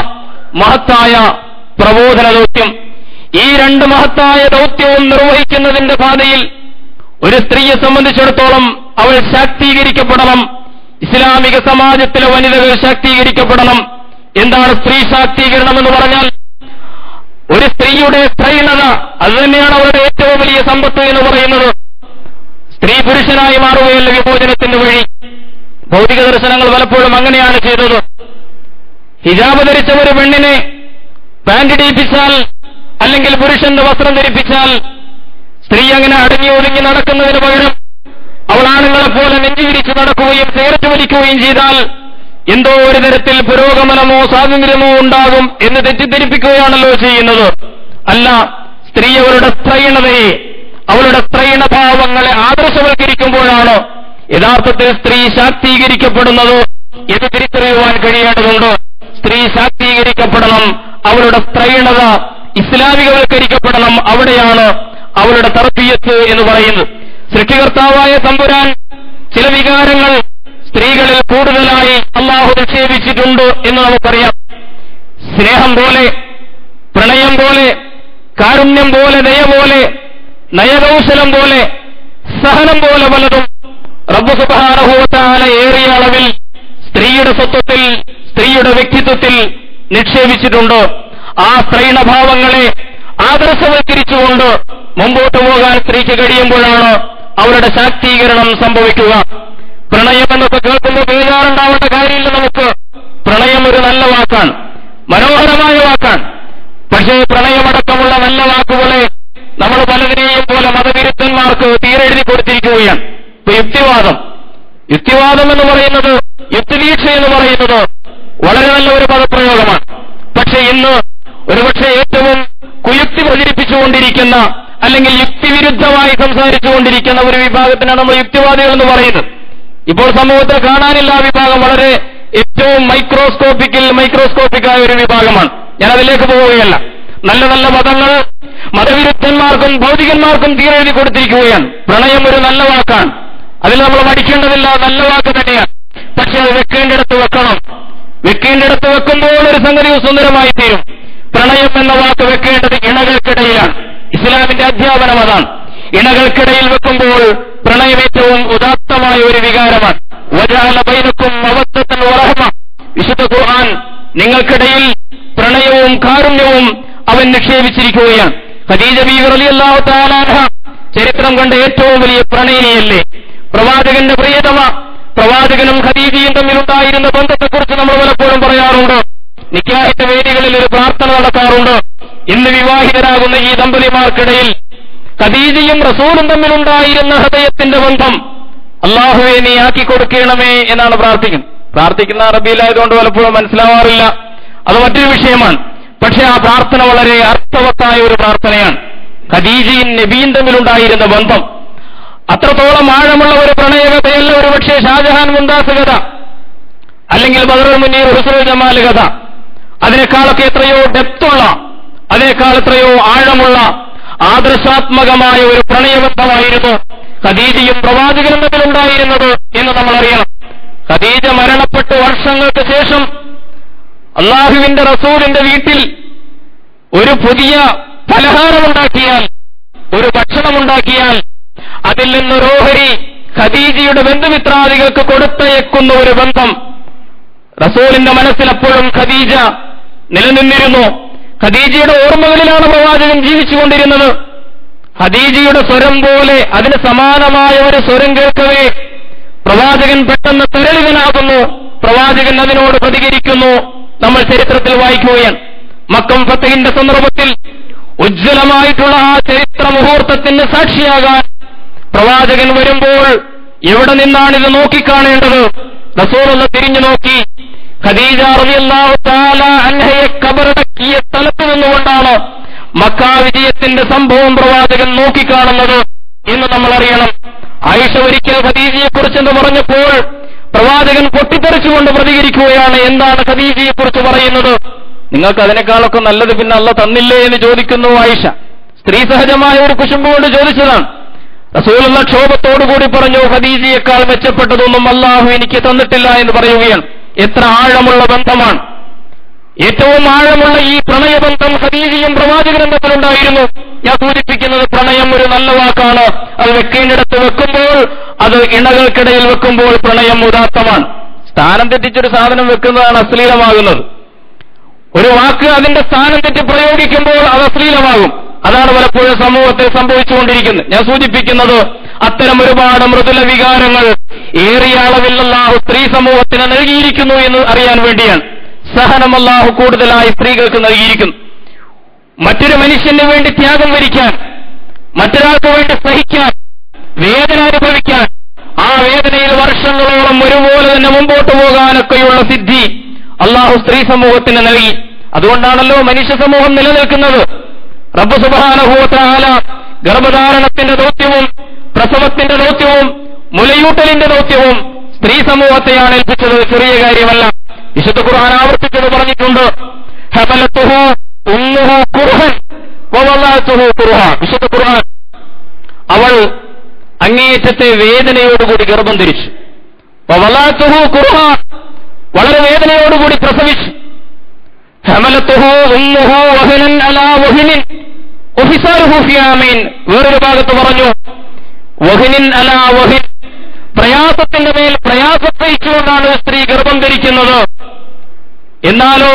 മഹത്തായ പ്രബോധന ദൗത്യം. ഈ രണ്ട് മഹത്തായ ദൗത്യവും നിർവഹിക്കുന്നതിന്റെ പാതയിൽ ഒരു സ്ത്രീയെ സംബന്ധിച്ചിടത്തോളം അവൾ ശാക്തീകരിക്കപ്പെടണം. ഇസ്ലാമിക സമാജത്തിലെ വനിതകൾ ശാക്തീകരിക്കപ്പെടണം. എന്താണ് സ്ത്രീ ശാക്തീകരണം എന്ന് പറഞ്ഞാൽ? ഒരു സ്ത്രീയുടെ സ്ത്രൈണത, അതുതന്നെയാണ് അവരുടെ ഏറ്റവും വലിയ സമ്പത്ത് എന്ന് പറയുന്നത്. സ്ത്രീ പുരുഷനായി മാറുകയല്ല വിമോചനത്തിന്റെ വഴി. ഭൗതിക ദർശനങ്ങൾ പലപ്പോഴും അങ്ങനെയാണ് ചെയ്തത്. ഹിജാബ് ധരിച്ച ഒരു പെണ്ണിനെ പാന്റ് ഇടിപ്പിച്ചാൽ അല്ലെങ്കിൽ പുരുഷന്റെ വസ്ത്രം ധരിപ്പിച്ചാൽ സ്ത്രീ അങ്ങനെ അടങ്ങി ഒതുങ്ങി നടക്കുന്നതിന് പകരം അവൾ ആണുങ്ങളെപ്പോലെ നെഞ്ചുവിരിച്ച് നടക്കുകയും സിഗരറ്റ് വലിക്കുകയും ചെയ്താൽ എന്തോ ഒരു തരത്തിൽ പുരോഗമനമോ സ്വാതന്ത്ര്യമോ ഉണ്ടാകും എന്ന് തെറ്റിദ്ധരിപ്പിക്കുകയാണല്ലോ ചെയ്യുന്നത്. അല്ല, സ്ത്രീ അവരുടെ സ്ത്രൈണതയെ, അവളുടെ സ്ത്രൈണഭാവങ്ങളെ ആദർശവൽക്കരിക്കുമ്പോഴാണ് യഥാർത്ഥത്തിൽ സ്ത്രീ ശാക്തീകരിക്കപ്പെടുന്നത് എന്ന് തിരിച്ചറിയുവാൻ കഴിയേണ്ടതുണ്ട്. സ്ത്രീ ശാക്തീകരിക്കപ്പെടണം, അവളുടെ സ്ത്രൈണത ഇസ്ലാമികവൽക്കരിക്കപ്പെടണം. അവിടെയാണ് അവളുടെ തർബിയത്ത് എന്ന് പറയുന്നത്. സൃഷ്ടികർത്താവായ തമ്പുരാൻ ചില വികാരങ്ങൾ സ്ത്രീകളിൽ കൂടുതലായി അള്ളാഹു നിക്ഷേപിച്ചിട്ടുണ്ട് എന്ന് നമുക്കറിയാം. സ്നേഹം പോലെ, പ്രണയം പോലെ, കാരുണ്യം പോലെ, ദയ പോലെ, നയകൗശലം പോലെ, സഹനം പോലെ പലതും റബ്ബ് സുബ്ഹാനഹു വ തആല ഏറിയ അളവിൽ സ്ത്രീയുടെ സ്വത്വത്തിൽ, സ്ത്രീയുടെ വ്യക്തിത്വത്തിൽ നിക്ഷേപിച്ചിട്ടുണ്ട്. ആ സ്ത്രൈണഭാവങ്ങളെ ആദർശവൽക്കരിച്ചുകൊണ്ട് മുമ്പോട്ട് പോകാൻ സ്ത്രീക്ക് കഴിയുമ്പോഴാണ് അവരുടെ ശാക്തീകരണം സംഭവിക്കുക. പ്രണയം എന്നൊക്കെ കേൾക്കുമ്പോൾ ബേജാറുണ്ടാവേണ്ട കാര്യമില്ല നമുക്ക്. പ്രണയം ഒരു നല്ല വാക്കാണ്, മനോഹരമായ വാക്കാണ്. പക്ഷേ പ്രണയമടക്കമുള്ള നല്ല വാക്കുകളെ നമ്മൾ പലതിനെയും പോലെ മതവിരുദ്ധന്മാർക്ക് തീരെഴുതി കൊടുത്തിരിക്കുകയാണ്. ഇപ്പൊ യുക്തിവാദം എന്ന് പറയുന്നത്, യുക്തിവീക്ഷ എന്ന് പറയുന്നത് വളരെ നല്ല ഒരു പദപ്രയോഗമാണ്. പക്ഷെ ഇന്ന് ഒരുപക്ഷെ ഏറ്റവും കുയുക്തി പ്രചരിപ്പിച്ചുകൊണ്ടിരിക്കുന്ന അല്ലെങ്കിൽ യുക്തിവിരുദ്ധമായി സംസാരിച്ചുകൊണ്ടിരിക്കുന്ന ഒരു വിഭാഗത്തിനാണ് നമ്മൾ യുക്തിവാദികൾ എന്ന് പറയുന്നത്. ഇപ്പോൾ സമൂഹത്തിൽ കാണാനില്ല ആ വിഭാഗം വളരെ ഏറ്റവും മൈക്രോസ്കോപ്പിക്കായ ഒരു വിഭാഗമാണ്. ഞാൻ അതിലേക്ക് പോവുകയല്ല. നല്ല നല്ല മതങ്ങൾ മതവിരുദ്ധന്മാർക്കും ഭൗതികന്മാർക്കും തീരെഴുതി കൊടുത്തിരിക്കുകയാണ്. പ്രണയം ഒരു നല്ല വാക്കാണ്, അതിൽ നമ്മൾ മടിക്കേണ്ടതില്ല, നല്ല വാക്ക് തന്നെയാണ്. പക്ഷെ അത് വെക്കേണ്ടിടത്ത് വെക്കണം. വെക്കേണ്ടിടത്ത് വെക്കുമ്പോൾ ഒരു സംഗതി സുന്ദരമായി തീരും. പ്രണയം എന്ന വാക്ക് വെക്കേണ്ടത് ഇണകൾക്കിടയിലാണ്. ഇസ്ലാമിന്റെ അധ്യാപനം അതാണ്. ഇണകൾക്കിടയിൽ വെക്കുമ്പോൾ പ്രണയം ഏറ്റവും ഉദാത്തമായ ഒരു വികാരമാണ്. വജഅല ബൈനക്കും മവദ്ദത്തൻ വറഹ്മ, വിശുദ്ധ ഖുർആൻ നിങ്ങൾക്കിടയിൽ പ്രണയവും കാരുണ്യവും അവൻ നിക്ഷേപിച്ചിരിക്കുകയാണ്. ഖദീജ ബീവി റളിയല്ലാഹു തആല അൻഹ ചരിത്രം കണ്ട ഏറ്റവും വലിയ പ്രണയിനിയല്ലേ? പ്രവാചകന്റെ പ്രിയതമ, പ്രവാചകനും ഖദീജയും തമ്മിലുണ്ടായിരുന്ന ബന്ധത്തെക്കുറിച്ച് നമ്മൾ പലപ്പോഴും പറയാറുണ്ട്. നിക്കാഹിന്റെ വേദികളിൽ ഒരു പ്രാർത്ഥന നടക്കാറുണ്ട്. ഇന്ന് വിവാഹിതരാകുന്ന ഈ ദമ്പതിമാർക്കിടയിൽ ഖദീജയും റസൂലും തമ്മിലുണ്ടായിരുന്ന ഹൃദയത്തിന്റെ ബന്ധം അല്ലാഹുവേ നീ ആക്കി കൊടുക്കണമേ എന്നാണ് പ്രാർത്ഥിക്കുന്നത്. പ്രാർത്ഥിക്കുന്ന അറബിയിലായതുകൊണ്ട് പലപ്പോഴും മനസ്സിലാവാറില്ല. അത് മറ്റൊരു വിഷയമാണ്. പക്ഷെ ആ പ്രാർത്ഥന വളരെ അർത്ഥവത്തായ ഒരു പ്രാർത്ഥനയാണ്. ഖദീജയും നബിയും തമ്മിലുണ്ടായിരുന്ന ബന്ധം അത്രത്തോളം ആഴമുള്ള ഒരു പ്രണയകഥയല്ല ഒരുപക്ഷെ ഷാജഹാൻ മുംതാസ് കഥ, അല്ലെങ്കിൽ ബദറുൽ മുനീർ ഹുസ്നുൽ ജമാൽ കഥ. അതിനേക്കാളൊക്കെ എത്രയോ ഡെപ്തുള്ള, അതിനേക്കാൾ എത്രയോ ആഴമുള്ള ആദർശാത്മകമായ ഒരു പ്രണയബന്ധമായിരുന്നു ഖദീജയും പ്രവാചകനും തമ്മിലുണ്ടായിരുന്നത് എന്ന് നമ്മൾ അറിയണം. ഖദീജ മരണപ്പെട്ട് വർഷങ്ങൾക്ക് ശേഷം അള്ളാഹുവിന്റെ റസൂലിന്റെ വീട്ടിൽ ഒരു പുതിയ പലഹാരമുണ്ടാക്കിയാൽ, ഒരു ഭക്ഷണമുണ്ടാക്കിയാൽ അതിൽ നിന്നൊരു ഓഹരി ഖദീജയുടെ ബന്ധുമിത്രാദികൾക്ക് കൊടുത്തയക്കുന്ന ഒരു ബന്ധം റസൂലിന്റെ മനസ്സിൽ അപ്പോഴും ഖദീജ നിലനിന്നിരുന്നു. ഖദീജയുടെ ഓർമ്മകളിലാണ് പ്രവാചകൻ ജീവിച്ചുകൊണ്ടിരുന്നത്. ഖദീജയുടെ സ്വരം പോലെ അതിന് സമാനമായ ഒരു സ്വരം കേൾക്കവേ പ്രവാചകൻ പെട്ടെന്ന് തരളിതനാകുന്നു. പ്രവാചകൻ അതിനോട് പ്രതികരിക്കുന്നു. നമ്മൾ ചരിത്രത്തിൽ വായിക്കുകയാണ്. മക്കം ഫതഹിന്റെ സന്ദർഭത്തിൽ ഉജ്ജ്വലമായിട്ടുള്ള ആ ചരിത്ര മുഹൂർത്തത്തിന് സാക്ഷിയാകാൻ പ്രവാചകൻ വരുമ്പോൾ എവിടെ നിന്നാണിത് നോക്കിക്കാണേണ്ടത്? റസൂലുള്ള തിരിഞ്ഞു നോക്കി ഖദീജ റളിയല്ലാഹു തആല അൻഹയെ ഖബറടക്കിയ സ്ഥലത്ത് നിന്നുകൊണ്ടാണ് മക്കാ വിജയത്തിന്റെ സംഭവം പ്രവാചകൻ നോക്കിക്കാണുന്നത് എന്ന് നമ്മൾ അറിയണം. ആയിഷ ഒരിക്കൽ ഖദീജയെക്കുറിച്ച് എന്ന് പറഞ്ഞപ്പോൾ പ്രവാചകൻ പൊട്ടിത്തെറിച്ചുകൊണ്ട് പ്രതികരിക്കുകയാണ്. എന്താണ് ഖദീജയെക്കുറിച്ച് പറയുന്നത്? നിങ്ങൾക്ക് അതിനേക്കാളൊക്കെ നല്ലത് പിന്നെ അള്ളാഹ് തന്നില്ലേ എന്ന് ചോദിക്കുന്നു ആയിഷ. സ്ത്രീ സഹജമായ ഒരു കുശുമ്പ് കൊണ്ട് ചോദിച്ചതാണ്. റസൂലുള്ള ക്ഷോഭത്തോടുകൂടി പറഞ്ഞു, ഖദീജയേക്കാൾ മെച്ചപ്പെട്ടതൊന്നും അള്ളാഹു എനിക്ക് തന്നിട്ടില്ല എന്ന് പറയുകയാണ്. എത്ര ആഴമുള്ള ബന്ധമാണ്! ഏറ്റവും ആഴമുള്ള ഈ പ്രണയബന്ധം ഖദീജയും പ്രവാചകനും തമ്മിലുണ്ടായിരുന്നു. ഞാൻ സൂചിപ്പിക്കുന്നത് പ്രണയം ഒരു നല്ല വാക്കാണ്. അത് വെക്കേണ്ടിടത്ത് വെക്കുമ്പോൾ, അത് ഇണകൾക്കിടയിൽ വെക്കുമ്പോൾ പ്രണയം ഉദാത്തമാണ്. സ്ഥാനം തെറ്റിച്ചൊരു സാധനം വെക്കുന്നതാണ് അശ്ലീലമാകുന്നത്. ഒരു വാക്ക് അതിന്റെ സ്ഥാനം തെറ്റി പ്രയോഗിക്കുമ്പോൾ അത് അശ്ലീലമാകും. അതാണ് പലപ്പോഴും സമൂഹത്തിൽ സംഭവിച്ചുകൊണ്ടിരിക്കുന്നത്. ഞാൻ സൂചിപ്പിക്കുന്നത് അത്തരം ഒരുപാട് മൃദുല വികാരങ്ങൾ ഏറിയ അളവിൽ അല്ലാഹു സ്ത്രീ സമൂഹത്തിന് നൽകിയിരിക്കുന്നു എന്ന് അറിയാൻ വേണ്ടിയാണ്. സഹനം അല്ലാഹു കൂടുതലായി സ്ത്രീകൾക്ക് നൽകിയിരിക്കുന്നു. മറ്റൊരു മനുഷ്യന് വേണ്ടി ത്യാഗം വരിക്കാൻ, മറ്റൊരാൾക്ക് വേണ്ടി സഹിക്കാൻ, വേദന അനുഭവിക്കാൻ, ആ വേദനയിൽ വർഷങ്ങളോളം ഒരുപോലെ തന്നെ മുമ്പോട്ട് പോകാനൊക്കെയുള്ള സിദ്ധി അല്ലാഹു സ്ത്രീ സമൂഹത്തിന് നൽകി. അതുകൊണ്ടാണല്ലോ മനുഷ്യ സമൂഹം നിലനിൽക്കുന്നത്. റബ്ബ് സുബ്ഹാനഹു വ തആല ഗർഭധാരണത്തിന്റെ ദൗത്യവും പ്രസവത്തിന്റെ ദൗത്യവും മുലയൂട്ടലിന്റെ ദൗത്യവും സ്ത്രീ സമൂഹത്തെയാണ് ഏൽപ്പിച്ചത്. ചെറിയ കാര്യമല്ല. വിശുദ്ധ ഖുർആൻ ആവർത്തിച്ചത് പറഞ്ഞിട്ടുണ്ട്. ഹമലത്തുഹു ഉമ്മുഹു കുർഹൻ വവളഅതുഹു കുർഹ. വിശുദ്ധ ഖുർആൻ അവൾ അങ്ങേയറ്റത്തെ വേദനയോടുകൂടി ഗർഭം ധരിച്ചു. വവളഅതുഹു കുർഹ, വളരെ വേദനയോടുകൂടി പ്രസവിച്ചു. ഹമലത്തുഹു ഉമ്മുഹു വഹനൻ അലാ വഹനിൻ വഫിസാലുഹു ഫീ ആമീൻ. വേറൊരു ഭാഗത്ത് പറഞ്ഞു വഹനിൻ അലാ വഹൻ, പ്രയാസത്തിന്റെ മേൽ പ്രയാസം സഹിച്ചുകൊണ്ടാണ് സ്ത്രീ ഗർഭം ധരിക്കുന്നത്. എന്നാലോ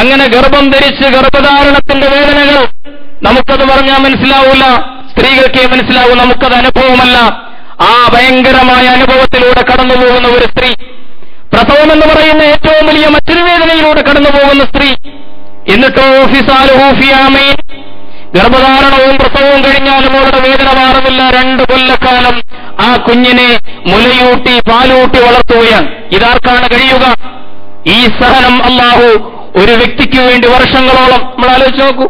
അങ്ങനെ ഗർഭം ധരിച്ച് ഗർഭധാരണത്തിന്റെ വേദനകൾ നമുക്കത് പറഞ്ഞാൽ മനസ്സിലാവൂല, സ്ത്രീകൾക്കേ മനസ്സിലാവൂ. നമുക്കത് അനുഭവമല്ല. ആ ഭയങ്കരമായ അനുഭവത്തിലൂടെ കടന്നുപോകുന്ന ഒരു സ്ത്രീ, പ്രസവം എന്ന് പറയുന്ന ഏറ്റവും വലിയ മറ്റൊരു വേദനയിലൂടെ കടന്നുപോകുന്ന സ്ത്രീ, എന്നിട്ടോ ഫിസാലുഹു ഫീ ആമീൻ, ഗർഭധാരണവും പ്രസവവും കഴിഞ്ഞാലും അവരുടെ വേദന മാറുന്നില്ല. 2 കൊല്ലക്കാലം ആ കുഞ്ഞിനെ മുലയൂട്ടി പാലൂട്ടി വളർത്തുകയാണ്. ഇതാർക്കാണ് കഴിയുക? ഈ സഹനം അല്ലാഹു ഒരു വ്യക്തിക്ക് വേണ്ടി വർഷങ്ങളോളം, നമ്മൾ ആലോചിച്ച് നോക്കൂ.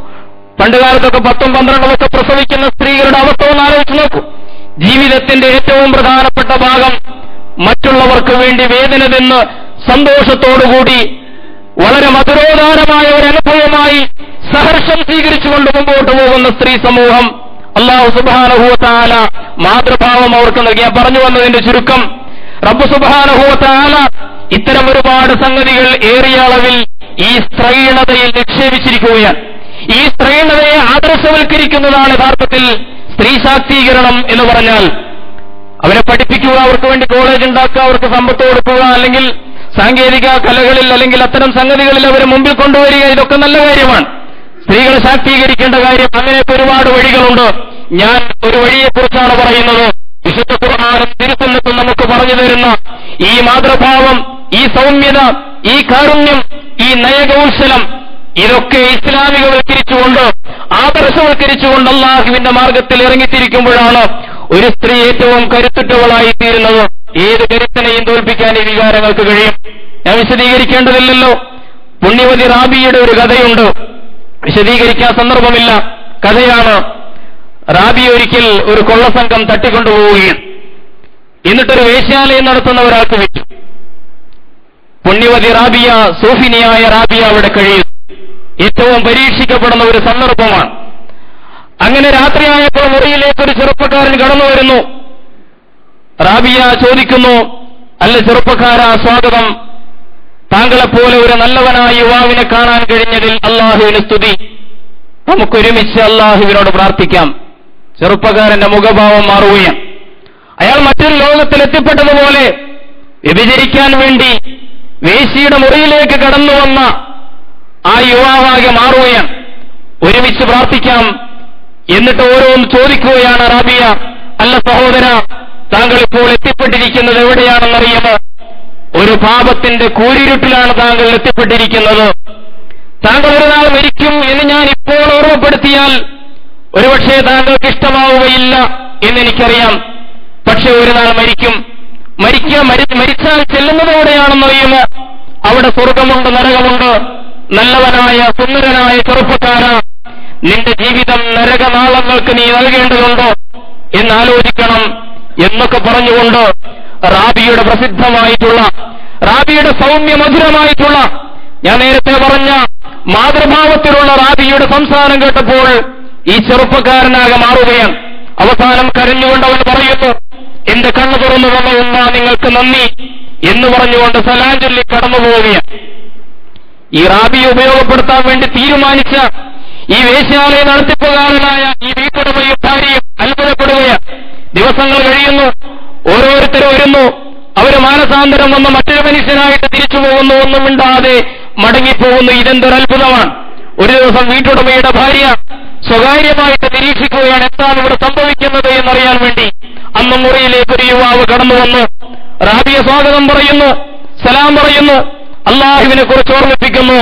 പണ്ടുകാലത്തൊക്കെ 10ഉം 12ഉം ഒക്കെ പ്രസവിക്കുന്ന സ്ത്രീകളുടെ അവസ്ഥ ഒന്ന് ആലോചിച്ച് നോക്കൂ. ജീവിതത്തിന്റെ ഏറ്റവും പ്രധാനപ്പെട്ട ഭാഗം മറ്റുള്ളവർക്ക് വേണ്ടി വേദന തിന്ന് സന്തോഷത്തോടുകൂടി വളരെ മധുരോദാരമായ ഒരു അനുഭവമായി സഹർഷം സ്വീകരിച്ചുകൊണ്ട് മുമ്പോട്ട് പോകുന്ന സ്ത്രീ സമൂഹം അല്ലാഹു സുബ്ഹാനഹു വ തആല മാതൃഭാവം അവർക്ക് നൽകി. ഞാൻ പറഞ്ഞു വന്നതിന്റെ ചുരുക്കം, റബ്ബ് സുബ്ഹാനഹു വ തആല ഇത്തരം ഒരുപാട് സംഗതികൾ ഏറിയ അളവിൽ ഈ സ്ത്രൈണതയിൽ നിക്ഷേപിച്ചിരിക്കുകയാണ്. ഈ സ്ത്രൈണതയെ ആദർശവൽക്കരിക്കുന്നതാണ് യഥാർത്ഥത്തിൽ സ്ത്രീ ശാക്തീകരണം എന്ന് പറഞ്ഞാൽ. അവരെ പഠിപ്പിക്കുക, അവർക്ക് വേണ്ടി കോളേജ് ഉണ്ടാക്കുക, അവർക്ക് സമ്പത്ത് കൊടുക്കുക, അല്ലെങ്കിൽ സാങ്കേതിക കലകളിൽ അല്ലെങ്കിൽ അത്തരം സംഗതികളിൽ അവരെ മുമ്പിൽ കൊണ്ടുവരിക, ഇതൊക്കെ നല്ല കാര്യമാണ്. സ്ത്രീകളെ ശാക്തീകരിക്കേണ്ട കാര്യം. അങ്ങനെയൊക്കെ ഒരുപാട് വഴികളുണ്ട്. ഞാൻ ഒരു വഴിയെക്കുറിച്ചാണ് പറയുന്നത്. വിശുദ്ധ ഖുർആനും തിരുസുന്നത്തും നമുക്ക് പറഞ്ഞു തരുന്ന ഈ മാതൃഭാവം, ഈ സൗമ്യത, ഈ കാരുണ്യം, ഈ നയകൗശലം, ഇതൊക്കെ ഇസ്ലാമികവൽക്കരിച്ചുകൊണ്ട് ആദർശവൽക്കരിച്ചുകൊണ്ട് അല്ലാഹുവിന്റെ മാർഗത്തിൽ ഇറങ്ങിത്തിരിക്കുമ്പോഴാണ് ഒരു സ്ത്രീ ഏറ്റവും കരുത്തുറ്റവളായി തീരുന്നത്. ഏത് കരുത്തിനെയും തോൽപ്പിക്കാൻ ഈ വികാരങ്ങൾക്ക് കഴിയും. ഞാൻ വിശദീകരിക്കേണ്ടതില്ലല്ലോ. പുണ്യവതി റാബിയുടെ ഒരു കഥയുണ്ട്. വിശദീകരിക്കാൻ സന്ദർഭമില്ല, കഥയാണ്. റാബി ഒരിക്കൽ ഒരു കൊള്ളസംഘം തട്ടിക്കൊണ്ടുപോവുകയാണ്. എന്നിട്ടൊരു വേശ്യാലയം നടത്തുന്ന ഒരാൾക്ക് വിറ്റു. പുണ്യവതി റാബിയ, സൂഫിനിയായ റാബിയ അവിടെ കഴിയുന്നു. ഏറ്റവും പരീക്ഷിക്കപ്പെടുന്ന ഒരു സന്ദർഭമാണ്. അങ്ങനെ രാത്രിയായപ്പോൾ മുറിയിലേക്ക് ഒരു ചെറുപ്പക്കാരൻ കടന്നു വരുന്നു. റാബിയ ചോദിക്കുന്നു, അല്ല ചെറുപ്പക്കാരാ, സ്വാഗതം. താങ്കളെപ്പോലെ ഒരു നല്ലവനായ യുവാവിനെ കാണാൻ കഴിഞ്ഞതിൽ അള്ളാഹുവിന് സ്തുതി. നമുക്കൊരുമിച്ച് അള്ളാഹുവിനോട് പ്രാർത്ഥിക്കാം. ചെറുപ്പക്കാരന്റെ മുഖഭാവം മാറുകയാണ്. അയാൾ മറ്റൊരു ലോകത്തിൽ എത്തിപ്പെട്ടതുപോലെ വ്യഭിചരിക്കാൻ വേണ്ടി വേശ്യയുടെ മുറിയിലേക്ക് കടന്നു വന്ന ആ യുവാവാകെ മാറുകയാണ്. ഒരുമിച്ച് പ്രാർത്ഥിക്കാം. എന്നിട്ട് ഓരോന്ന് ചോദിക്കുകയാണ് റാബിയ, അല്ല സഹോദര, താങ്കൾ ഇപ്പോൾ എത്തിപ്പെട്ടിരിക്കുന്നത് എവിടെയാണെന്നറിയുമോ? ഒരു പാപത്തിന്റെ കൂരിരുട്ടിലാണ് താങ്കൾ എത്തിപ്പെട്ടിരിക്കുന്നത്. താങ്കൾ ഒരു നാൾ മരിക്കും എന്ന് ഞാൻ ഇപ്പോൾ ഓർമ്മപ്പെടുത്തിയാൽ ഒരുപക്ഷെ താങ്കൾക്ക് ഇഷ്ടമാവുകയില്ല എന്നെനിക്കറിയാം. പക്ഷെ ഒരു നാൾ മരിക്കും. മരിച്ചാൽ ചെല്ലുന്നതോടെയാണെന്നറിയുമോ? അവിടെ സ്വർഗമുണ്ട്, നരകമുണ്ട്. നല്ലവനായ സുന്ദരനായ ചെറുപ്പക്കാര, നിന്റെ ജീവിതം നരകനാളങ്ങൾക്ക് നീ നൽകേണ്ടതുണ്ടോ എന്നാലോചിക്കണം എന്നൊക്കെ പറഞ്ഞുകൊണ്ട് റാബിയുടെ പ്രസിദ്ധമായിട്ടുള്ള, റാബിയുടെ സൗമ്യമധുരമായിട്ടുള്ള, ഞാൻ നേരത്തെ പറഞ്ഞ മാതൃഭാവത്തിലുള്ള റാബിയുടെ സംസാരം കേട്ടപ്പോൾ ഈ ചെറുപ്പക്കാരനാകെ മാറുകയാണ്. അവസാനം കരഞ്ഞുകൊണ്ട് അവൻ പറയുന്നു, എന്റെ കണ്ണു തുറന്നു വന്ന ഉമ്മ, നിങ്ങൾക്ക് നന്ദി എന്ന് പറഞ്ഞുകൊണ്ട് സലാം ചൊല്ലി കടന്നുപോവുകയാണ്. ഈ റാബിയെ ഉപയോഗപ്പെടുത്താൻ വേണ്ടി തീരുമാനിച്ച ഈ വേശ്യാലയ നടത്തിപ്പുകാരനായ ഈ വീട്ടുടമയും ഭാര്യയും അത്ഭുതപ്പെടുകയാണ്. ദിവസങ്ങൾ കഴിയുന്നു, ഓരോരുത്തരും വരുന്നു. അവര് മാനസാന്തരം വന്ന് മറ്റൊരു മനുഷ്യനായിട്ട് തിരിച്ചു പോകുന്നു, ഒന്നും മിണ്ടാതെ മടങ്ങിപ്പോകുന്നു. ഇതെന്തൊരത്ഭുതമാണ്. ഒരു ദിവസം വീട്ടുടമയുടെ ഭാര്യ സ്വകാര്യമായിട്ട് നിരീക്ഷിക്കുകയാണ് എന്താണ് ഇവിടെ സംഭവിക്കുന്നത് എന്നറിയാൻ വേണ്ടി. അന്ന് മുറിയിലേക്ക് ഒരു യുവാവ് കടന്നു വന്നു. റാബിയ സ്വാഗതം പറയുന്നു, സലാം പറയുന്നു, അള്ളാഹുവിനെ കുറിച്ച് ഓർമ്മിപ്പിക്കുന്നു.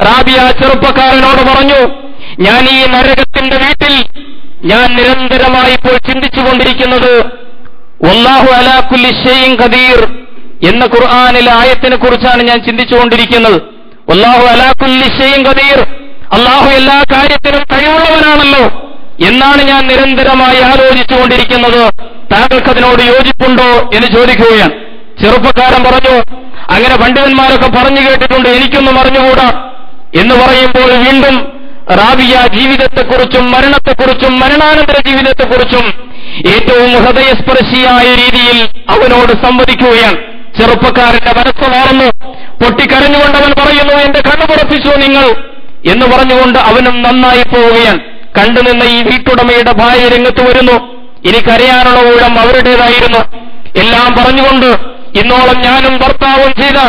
റാബിയ ചെറുപ്പക്കാരനോട് പറഞ്ഞു, ഞാൻ ഈ നരകത്തിന്റെ വീട്ടിൽ ഞാൻ നിരന്തരമായി ഇപ്പോൾ ചിന്തിച്ചുകൊണ്ടിരിക്കുന്നത് വല്ലാഹു അലാ കുല്ലി ഷൈഇൻ ഖദീർ എന്ന ഖുർആനിലെ ആയത്തിനെ കുറിച്ചാണ് ഞാൻ ചിന്തിച്ചുകൊണ്ടിരിക്കുന്നത്. വല്ലാഹു അലാ കുല്ലി ഷൈഇൻ ഖദീർ, അള്ളാഹു എല്ലാ കാര്യത്തിനും കഴിവുള്ളവനാണല്ലോ എന്നാണ് ഞാൻ നിരന്തരമായി ആലോചിച്ചുകൊണ്ടിരിക്കുന്നത്. താങ്കൾക്കതിനോട് യോജിപ്പുണ്ടോ എന്ന് ചോദിക്കുകയാണ്. ചെറുപ്പക്കാരൻ പറഞ്ഞു, അങ്ങനെ പണ്ഡിതന്മാരൊക്കെ പറഞ്ഞു കേട്ടിട്ടുണ്ട്, എനിക്കൊന്നും അറിഞ്ഞുകൂടാ എന്ന് പറയുമ്പോൾ വീണ്ടും റാബിയ ജീവിതത്തെക്കുറിച്ചും മരണത്തെക്കുറിച്ചും മരണാനന്തര ജീവിതത്തെക്കുറിച്ചും ഏറ്റവും ഹൃദയസ്പർശിയായ രീതിയിൽ അവനോട് സംവദിക്കുകയാണ്. ചെറുപ്പക്കാരന്റെ മനസ്സ് മാറുന്നു. പൊട്ടിക്കരഞ്ഞുകൊണ്ട് അവൻ പറയുന്നു, എന്റെ കണ്ണു തുറപ്പിച്ചു നിങ്ങൾ എന്ന് പറഞ്ഞുകൊണ്ട് അവനും നന്നായി പോവുകയാണ്. കണ്ടുനിന്ന ഈ വീട്ടുടമയുടെ ഭാര്യ രംഗത്ത് വരുന്നു. ഇനി കരയാനുള്ള ഊഴം അവരുടേതായിരുന്നു. എല്ലാം പറഞ്ഞുകൊണ്ട്, ഇന്നോളം ഞാനും ഭർത്താവും ചെയ്ത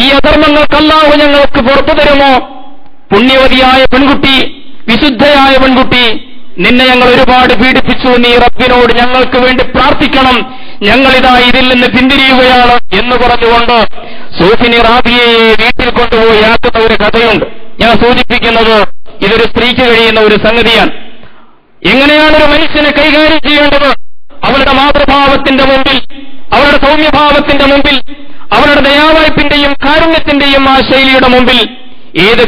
ഈ അധർമ്മങ്ങൾക്ക് അല്ലാഹു ഞങ്ങൾക്ക് പുറത്തു തരുമോ? പുണ്യവതിയായ പെൺകുട്ടി, വിശുദ്ധയായ പെൺകുട്ടി, നിന്നെ ഞങ്ങൾ ഒരുപാട് പീഡിപ്പിച്ചു. നീ റബ്ബിനോട് ഞങ്ങൾക്ക് വേണ്ടി പ്രാർത്ഥിക്കണം. ഞങ്ങളിതാ ഇതിൽ നിന്ന് പിന്തിരിയുകയാണ് എന്ന് പറഞ്ഞുകൊണ്ട് സൂഫിനി റാബിയയെ വീട്ടിൽ കൊണ്ടുപോയി ആക്കുന്ന ഒരു കഥയുണ്ട്. ഞാൻ സൂചിപ്പിക്കുന്നത് ഇതൊരു സ്ത്രീക്ക് കഴിയുന്ന ഒരു സംഗതിയാണ്. എങ്ങനെയാണ് ഒരു മനുഷ്യനെ കൈകാര്യം ചെയ്യേണ്ടത്? അവരുടെ മാതൃഭാവത്തിന്റെ മുമ്പിൽ, അവരുടെ സൗമ്യഭാവത്തിന്റെ മുമ്പിൽ, അവരുടെ ദയാവായ്പിന്റെയും കാരുണ്യത്തിന്റെയും ആ ശൈലിയുടെ മുമ്പിൽ ഏത്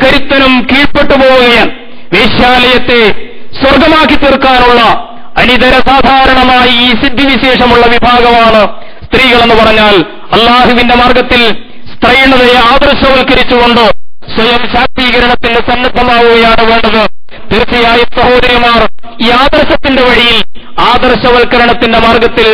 കരുത്തനും കീഴ്പ്പെട്ടു പോവുകയാണ്. വേശ്യാലയത്തെ സ്വർഗമാക്കി തീർക്കാനുള്ള അനിതര സാധാരണമായി ഈ സിദ്ധിവിശേഷമുള്ള വിഭാഗമാണ് സ്ത്രീകളെന്ന് പറഞ്ഞാൽ. അള്ളാഹുവിന്റെ മാർഗത്തിൽ സ്ത്രൈണതയെ ആദർശവൽക്കരിച്ചുകൊണ്ട് സ്വയം ശാക്തീകരണത്തിന് സന്നദ്ധമാവുകയാണ് വേണ്ടത്. തീർച്ചയായും സഹോദരിമാർ ഈ ആദർശത്തിന്റെ വഴിയിൽ ആദർശവൽക്കരണത്തിന്റെ മാർഗത്തിൽ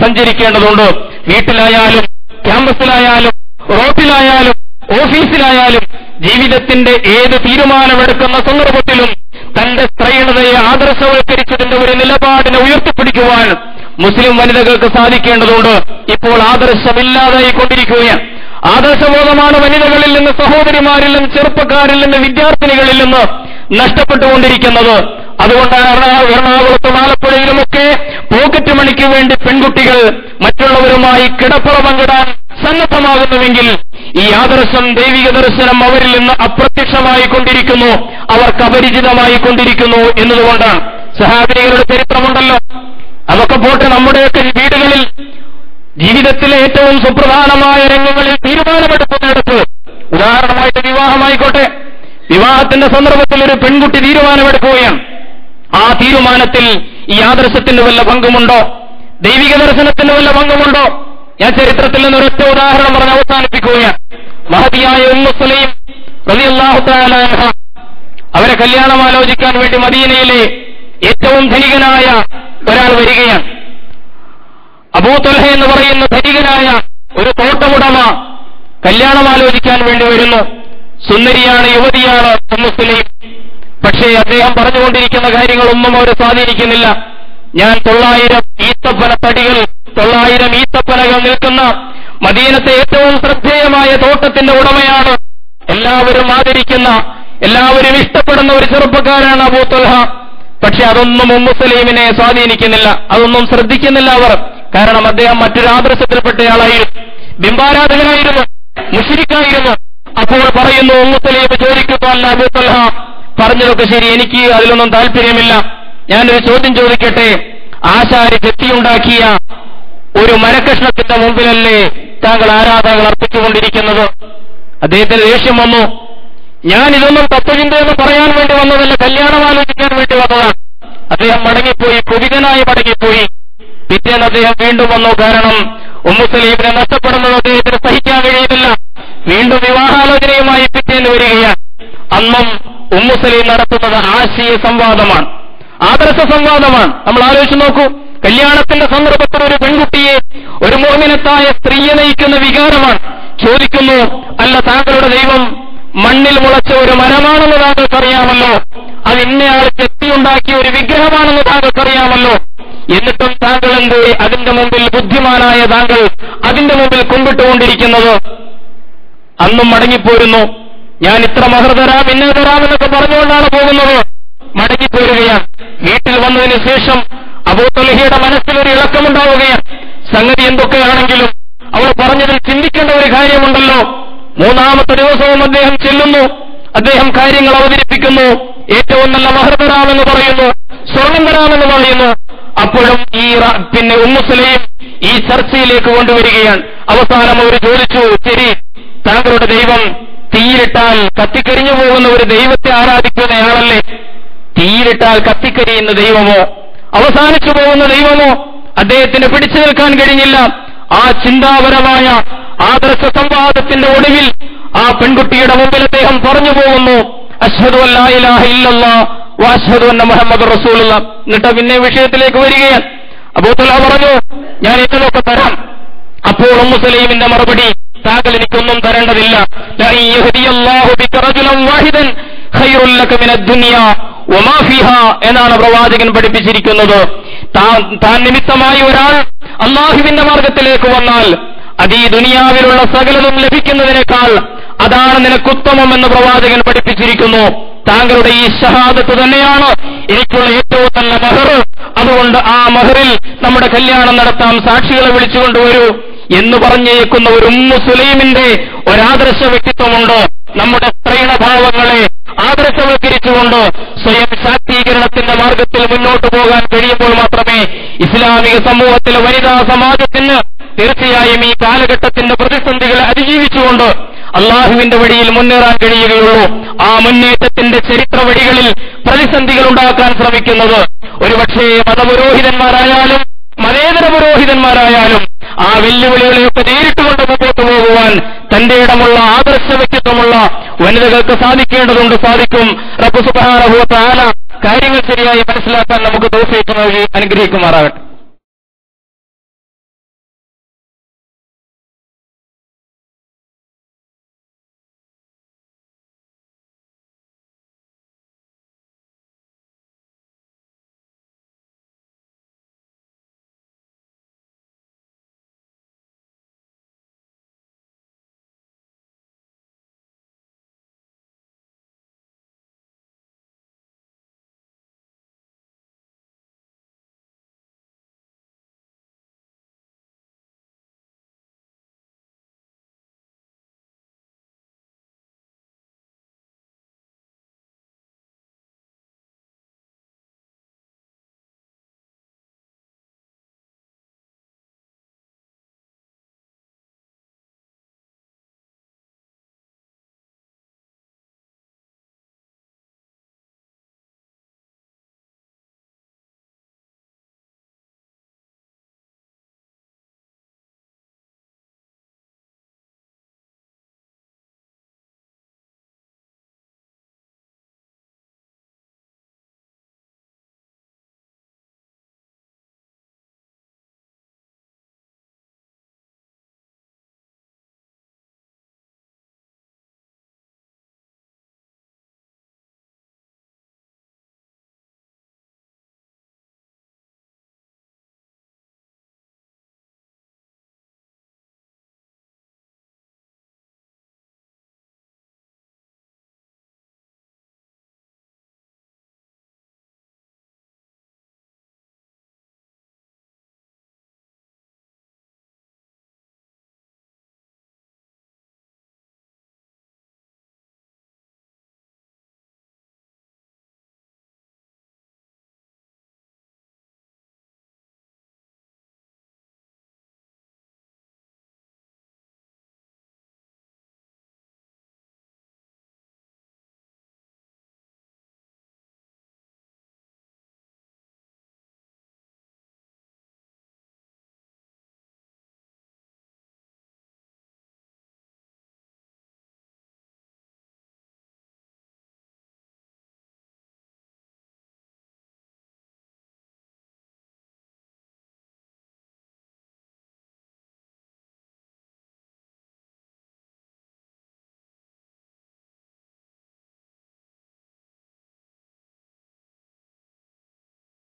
സഞ്ചരിക്കേണ്ടതുണ്ട്. വീട്ടിലായാലും ക്യാമ്പസിലായാലും റോഡിലായാലും ഓഫീസിലായാലും ജീവിതത്തിന്റെ ഏത് തീരുമാനമെടുക്കുന്ന സന്ദർഭത്തിലും തന്റെ സ്ത്രൈണതയെ ആദർശവൽക്കരിച്ചതിന്റെ ഒരു നിലപാടിനെ ഉയർത്തിപ്പിടിക്കുവാൻ മുസ്ലിം വനിതകൾക്ക് സാധിക്കേണ്ടതുണ്ട്. ഇപ്പോൾ ആദർശമില്ലാതായി കൊണ്ടിരിക്കുകയാണ്. ആദർശബോധമാണ് വനിതകളിൽ നിന്ന്, സഹോദരിമാരിൽ നിന്ന്, ചെറുപ്പക്കാരിൽ നിന്ന്, വിദ്യാർത്ഥിനികളിൽ നിന്ന് നഷ്ടപ്പെട്ടുകൊണ്ടിരിക്കുന്നത്. അതുകൊണ്ടാണ് എറണാകുളത്തും ആലപ്പുഴയിലുമൊക്കെ പോക്കറ്റ് മണിക്ക് വേണ്ടി പെൺകുട്ടികൾ മറ്റുള്ളവരുമായി കിടപ്പറ പങ്കിടാൻ സന്നദ്ധമാകുന്നുവെങ്കിൽ ഈ ആദർശം, ദൈവിക ദർശനം അവരിൽ നിന്ന് അപ്രത്യക്ഷമായി കൊണ്ടിരിക്കുന്നു, അവർക്ക് അപരിചിതമായി കൊണ്ടിരിക്കുന്നു എന്നതുകൊണ്ടാണ്. സഹാബികളുടെ ചരിത്രമുണ്ടല്ലോ, അതൊക്കെ പോട്ടെ. നമ്മുടെയൊക്കെ വീടുകളിൽ ജീവിതത്തിലെ ഏറ്റവും സുപ്രധാനമായ രംഗങ്ങളിൽ തീരുമാനമെടുക്കുന്നിടത്ത് ഉദാഹരണമായിട്ട് വിവാഹമായിക്കോട്ടെ, വിവാഹത്തിന്റെ സന്ദർഭത്തിൽ ഒരു പെൺകുട്ടി തീരുമാനമെടുക്കുകയാണ്. ആ തീരുമാനത്തിൽ ഈ ആദർശത്തിന് വല്ല പങ്കുമുണ്ടോ? ദൈവിക ദർശനത്തിന് വല്ല പങ്കുമുണ്ടോ? ഞാൻ ചരിത്രത്തിൽ നിന്നൊരൊറ്റ ഉദാഹരണം പറഞ്ഞ് അവസാനിപ്പിക്കുകയാണ്. മഹതിയായ ഉമ്മു സുലൈം റളിയല്ലാഹു തആല അൻഹ, അവരെ കല്യാണം ആലോചിക്കാൻ വേണ്ടി മദീനയിലെ ഏറ്റവും ധനികനായ ഒരാൾ വരികയാണ്. അബൂ ത്വൽഹ എന്ന് പറയുന്ന ധനികനായ ഒരു തോട്ടമുടമ കല്യാണം ആലോചിക്കാൻ വേണ്ടി വരുന്നു. സുന്ദരിയാണ്, യുവതിയാണ് ഉമ്മു സുലൈം. പക്ഷേ അദ്ദേഹം പറഞ്ഞുകൊണ്ടിരിക്കുന്ന കാര്യങ്ങളൊന്നും അവരെ സ്വാധീനിക്കുന്നില്ല. ഞാൻ 900 ഈത്തപ്പനകൾ നിൽക്കുന്ന മദീനത്തെ ഏറ്റവും ശ്രദ്ധേയമായ തോട്ടത്തിന്റെ ഉടമയാണ്, എല്ലാവരും ആദരിക്കുന്ന, എല്ലാവരും ഇഷ്ടപ്പെടുന്ന ഒരു ചെറുപ്പക്കാരാണ് അബൂ ത്വൽഹ. പക്ഷെ അതൊന്നും ഉമ്മു സുലൈമിനെ സ്വാധീനിക്കുന്നില്ല, അതൊന്നും ശ്രദ്ധിക്കുന്നില്ല അവർ. കാരണം അദ്ദേഹം മറ്റൊരു ആദർശത്തിൽപ്പെട്ടയാളായിരുന്നു, ബിംബാരാധകനായിരുന്നു, മുശ്രിക്കായിരുന്നു. അപ്പോൾ പറയുന്നു, ഉമ്മു സുലൈം ചോദിക്കുന്നു, അല്ല അബൂ ത്വൽഹ, പറഞ്ഞതൊക്കെ ശരി, എനിക്ക് അതിലൊന്നും താല്പര്യമില്ല. ഞാനൊരു ചോദ്യം ചോദിക്കട്ടെ, ആശാരി ചെത്തിയുണ്ടാക്കിയ ഒരു മരക്കഷ്ണത്തിന്റെ മുമ്പിലല്ലേ താങ്കൾ ആരാധനകൾ അർപ്പിച്ചുകൊണ്ടിരിക്കുന്നത്? അദ്ദേഹത്തിന് ദേഷ്യം വന്നു. ഞാൻ ഇതൊന്നും തത്വചിന്തയെന്ന് പറയാൻ വേണ്ടി വന്നതല്ല, കല്യാണം ആലോചിക്കാൻ വേണ്ടി വന്നതാണ്. അദ്ദേഹം മടങ്ങിപ്പോയി, കുപിതനായി മടങ്ങിപ്പോയി. പിറ്റേന്ന് അദ്ദേഹം വീണ്ടും വന്നു. കാരണം ഉമ്മു സുലൈമിനെ നഷ്ടപ്പെടുന്നത് അദ്ദേഹത്തിന് സഹിക്കാൻ കഴിയുന്നില്ല. വീണ്ടും വിവാഹാലോചനയുമായി പിറ്റേന്ന് വരികയാണ്. അന്നും ഉമ്മു സുലൈം നടത്തുന്നത് ആശയ സംവാദമാണ്, ആദർശ സംവാദമാണ്. നമ്മൾ ആലോചിച്ച് നോക്കൂ, കല്യാണത്തിന്റെ സന്ദർഭത്തിൽ ഒരു പെൺകുട്ടിയെ, ഒരു മുഅ്മിനത്തായ സ്ത്രീയെ നയിക്കുന്ന വികാരമാണ്. ചോദിക്കുന്നു, അല്ല താങ്കളുടെ ദൈവം മണ്ണിൽ മുളച്ച ഒരു മരമാണെന്ന് താങ്കൾക്കറിയാമല്ലോ, അത് ഇന്നയാൾ ചെത്തിയുണ്ടാക്കിയ ഒരു വിഗ്രഹമാണെന്ന് താങ്കൾക്കറിയാമല്ലോ, എന്നിട്ടും താങ്കൾ എന്തേ അതിന്റെ മുമ്പിൽ, ബുദ്ധിമാനായ താങ്കൾ അതിന്റെ മുമ്പിൽ കുമ്പിട്ടുകൊണ്ടിരിക്കുന്നത്? അന്നും മടങ്ങിപ്പോരുന്നു. ഞാൻ ഇത്ര മഹർ തരാം, ഇന്ന തരാമെന്നൊക്കെ പറഞ്ഞുകൊണ്ടാണ് പോകുന്നത്. മടങ്ങിപ്പോരുകയാണ്. വീട്ടിൽ വന്നതിന് ശേഷം അബൂ ത്വൽഹയുടെ മനസ്സിലൊരു ഇളക്കമുണ്ടാവുകയാണ്. സംഗതി എന്തൊക്കെയാണെങ്കിലും അവർ പറഞ്ഞതിൽ ചിന്തിക്കേണ്ട ഒരു കാര്യമുണ്ടല്ലോ. 3-ാമത്തെ ദിവസവും അദ്ദേഹം ചെല്ലുന്നു, അദ്ദേഹം കാര്യങ്ങൾ അവതരിപ്പിക്കുന്നു. ഏറ്റവും നല്ല മഹർ തരാമെന്ന് പറയുന്നു, സ്വർണം തരാമെന്ന് പറയുന്നു. അപ്പോഴും ഈ ഉമ്മു സുലൈം ഈ ചർച്ചയിലേക്ക് കൊണ്ടുവരികയാണ്. അവസാനം അവർ ചോദിച്ചു, ശരി, താങ്കളുടെ ദൈവം തീയിലിട്ടാൽ കത്തിക്കരിഞ്ഞു പോകുന്ന ഒരു ദൈവത്തെ ആരാധിക്കുന്നയാളല്ലേ? തീയിലിട്ടാൽ കത്തിക്കരിയുന്ന ദൈവമോ, അവസാനിച്ചു പോകുന്ന ദൈവമോ? അദ്ദേഹത്തിന് പിടിച്ചു നിൽക്കാൻ കഴിഞ്ഞില്ല. ആ ചിന്താപരമായ ആദർശ സംവാദത്തിന്റെ ഒടുവിൽ ആ പെൺകുട്ടിയുടെ മുമ്പിൽ അദ്ദേഹം പറഞ്ഞു പോകുന്നു, അശ്ഹദു അല്ലാ ഇലാഹ ഇല്ലല്ലാഹ് വ അശ്ഹദു അന്ന മുഹമ്മദുർ റസൂലുള്ളാഹ്. എന്നിട്ട് പിന്നെ വിഷയത്തിലേക്ക് വരികയാണ്. അബൂ ത്വൽഹ പറഞ്ഞു, ഞാൻ ഇതിനൊക്കെ തരാം. അപ്പോൾ ഉമ്മു സുലൈമിന്റെ മറുപടി, താങ്കൾ എനിക്കൊന്നും തരേണ്ടതില്ല. ലഅൻ യഹ്ദിയല്ലാഹു ബിക റജുലൻ വാഹിദൻ ഖൈറുൽ ലക മിനദ് ദുനിയ വമാ ഫീഹാ എന്നാണ് പ്രവാചകൻ പഠിപ്പിച്ചിരിക്കുന്നത്. താൻ നിമിത്തമായി ഒരാൾ അല്ലാഹുവിന്റെ മാർഗത്തിലേക്ക് വന്നാൽ അത് ഈ ദുനിയാവിലുള്ള സകലതും ലഭിക്കുന്നതിനേക്കാൾ അതാണ് നിനക്കുത്തമം എന്ന് പ്രവാചകൻ പഠിപ്പിച്ചിരിക്കുന്നു. താങ്കളുടെ ഈ ഷഹാദത്ത് തന്നെയാണ് എനിക്കുള്ള ഏറ്റവും നല്ല മഹർ. അതുകൊണ്ട് ആ മഹറിൽ നമ്മുടെ കല്യാണം നടത്താം, സാക്ഷികളെ വിളിച്ചുകൊണ്ടുവരൂ എന്ന് പറഞ്ഞേക്കുന്ന ഒരു ഉമ്മു സുലൈമിന്റെ ഒരാദർശ വ്യക്തിത്വമുണ്ട്. നമ്മുടെ സ്ത്രീണഭാവങ്ങളെ ആദർശവൽക്കരിച്ചുകൊണ്ട് സ്വയം ശാക്തീകരണത്തിന്റെ മാർഗത്തിൽ മുന്നോട്ട് പോകാൻ കഴിയുമ്പോൾ മാത്രമേ ഇസ്ലാമിക സമൂഹത്തിലെ വനിതാ സമാജത്തിന് തീർച്ചയായും ഈ കാലഘട്ടത്തിന്റെ പ്രതിസന്ധികളെ അതിജീവിച്ചുകൊണ്ട് അള്ളാഹുവിന്റെ വഴിയിൽ മുന്നേറാൻ കഴിയുകയുള്ളൂ. ആ മുന്നേറ്റത്തിന്റെ ചരിത്ര വഴികളിൽ പ്രതിസന്ധികൾ ഉണ്ടാക്കാൻ ശ്രമിക്കുന്നത് ഒരുപക്ഷേ മതപുരോഹിതന്മാരായാലും മതേതര പുരോഹിതന്മാരായാലും ആ വെല്ലുവിളികളെയൊക്കെ നേരിട്ടുകൊണ്ട് മുമ്പോട്ട് പോകുവാൻ തന്റെ ഇടമുള്ള ആദർശ വ്യക്തിത്വമുള്ള വനിതകൾക്ക് സാധിക്കേണ്ടതുണ്ട്, സാധിക്കും. റബ്ബ് സുബ്ഹാനഹു വ തആല കാര്യങ്ങൾ ശരിയായി മനസ്സിലാക്കാൻ നമുക്ക് തൗഫീഖ് നൽകി അനുഗ്രഹിക്കുമാറാകട്ടെ.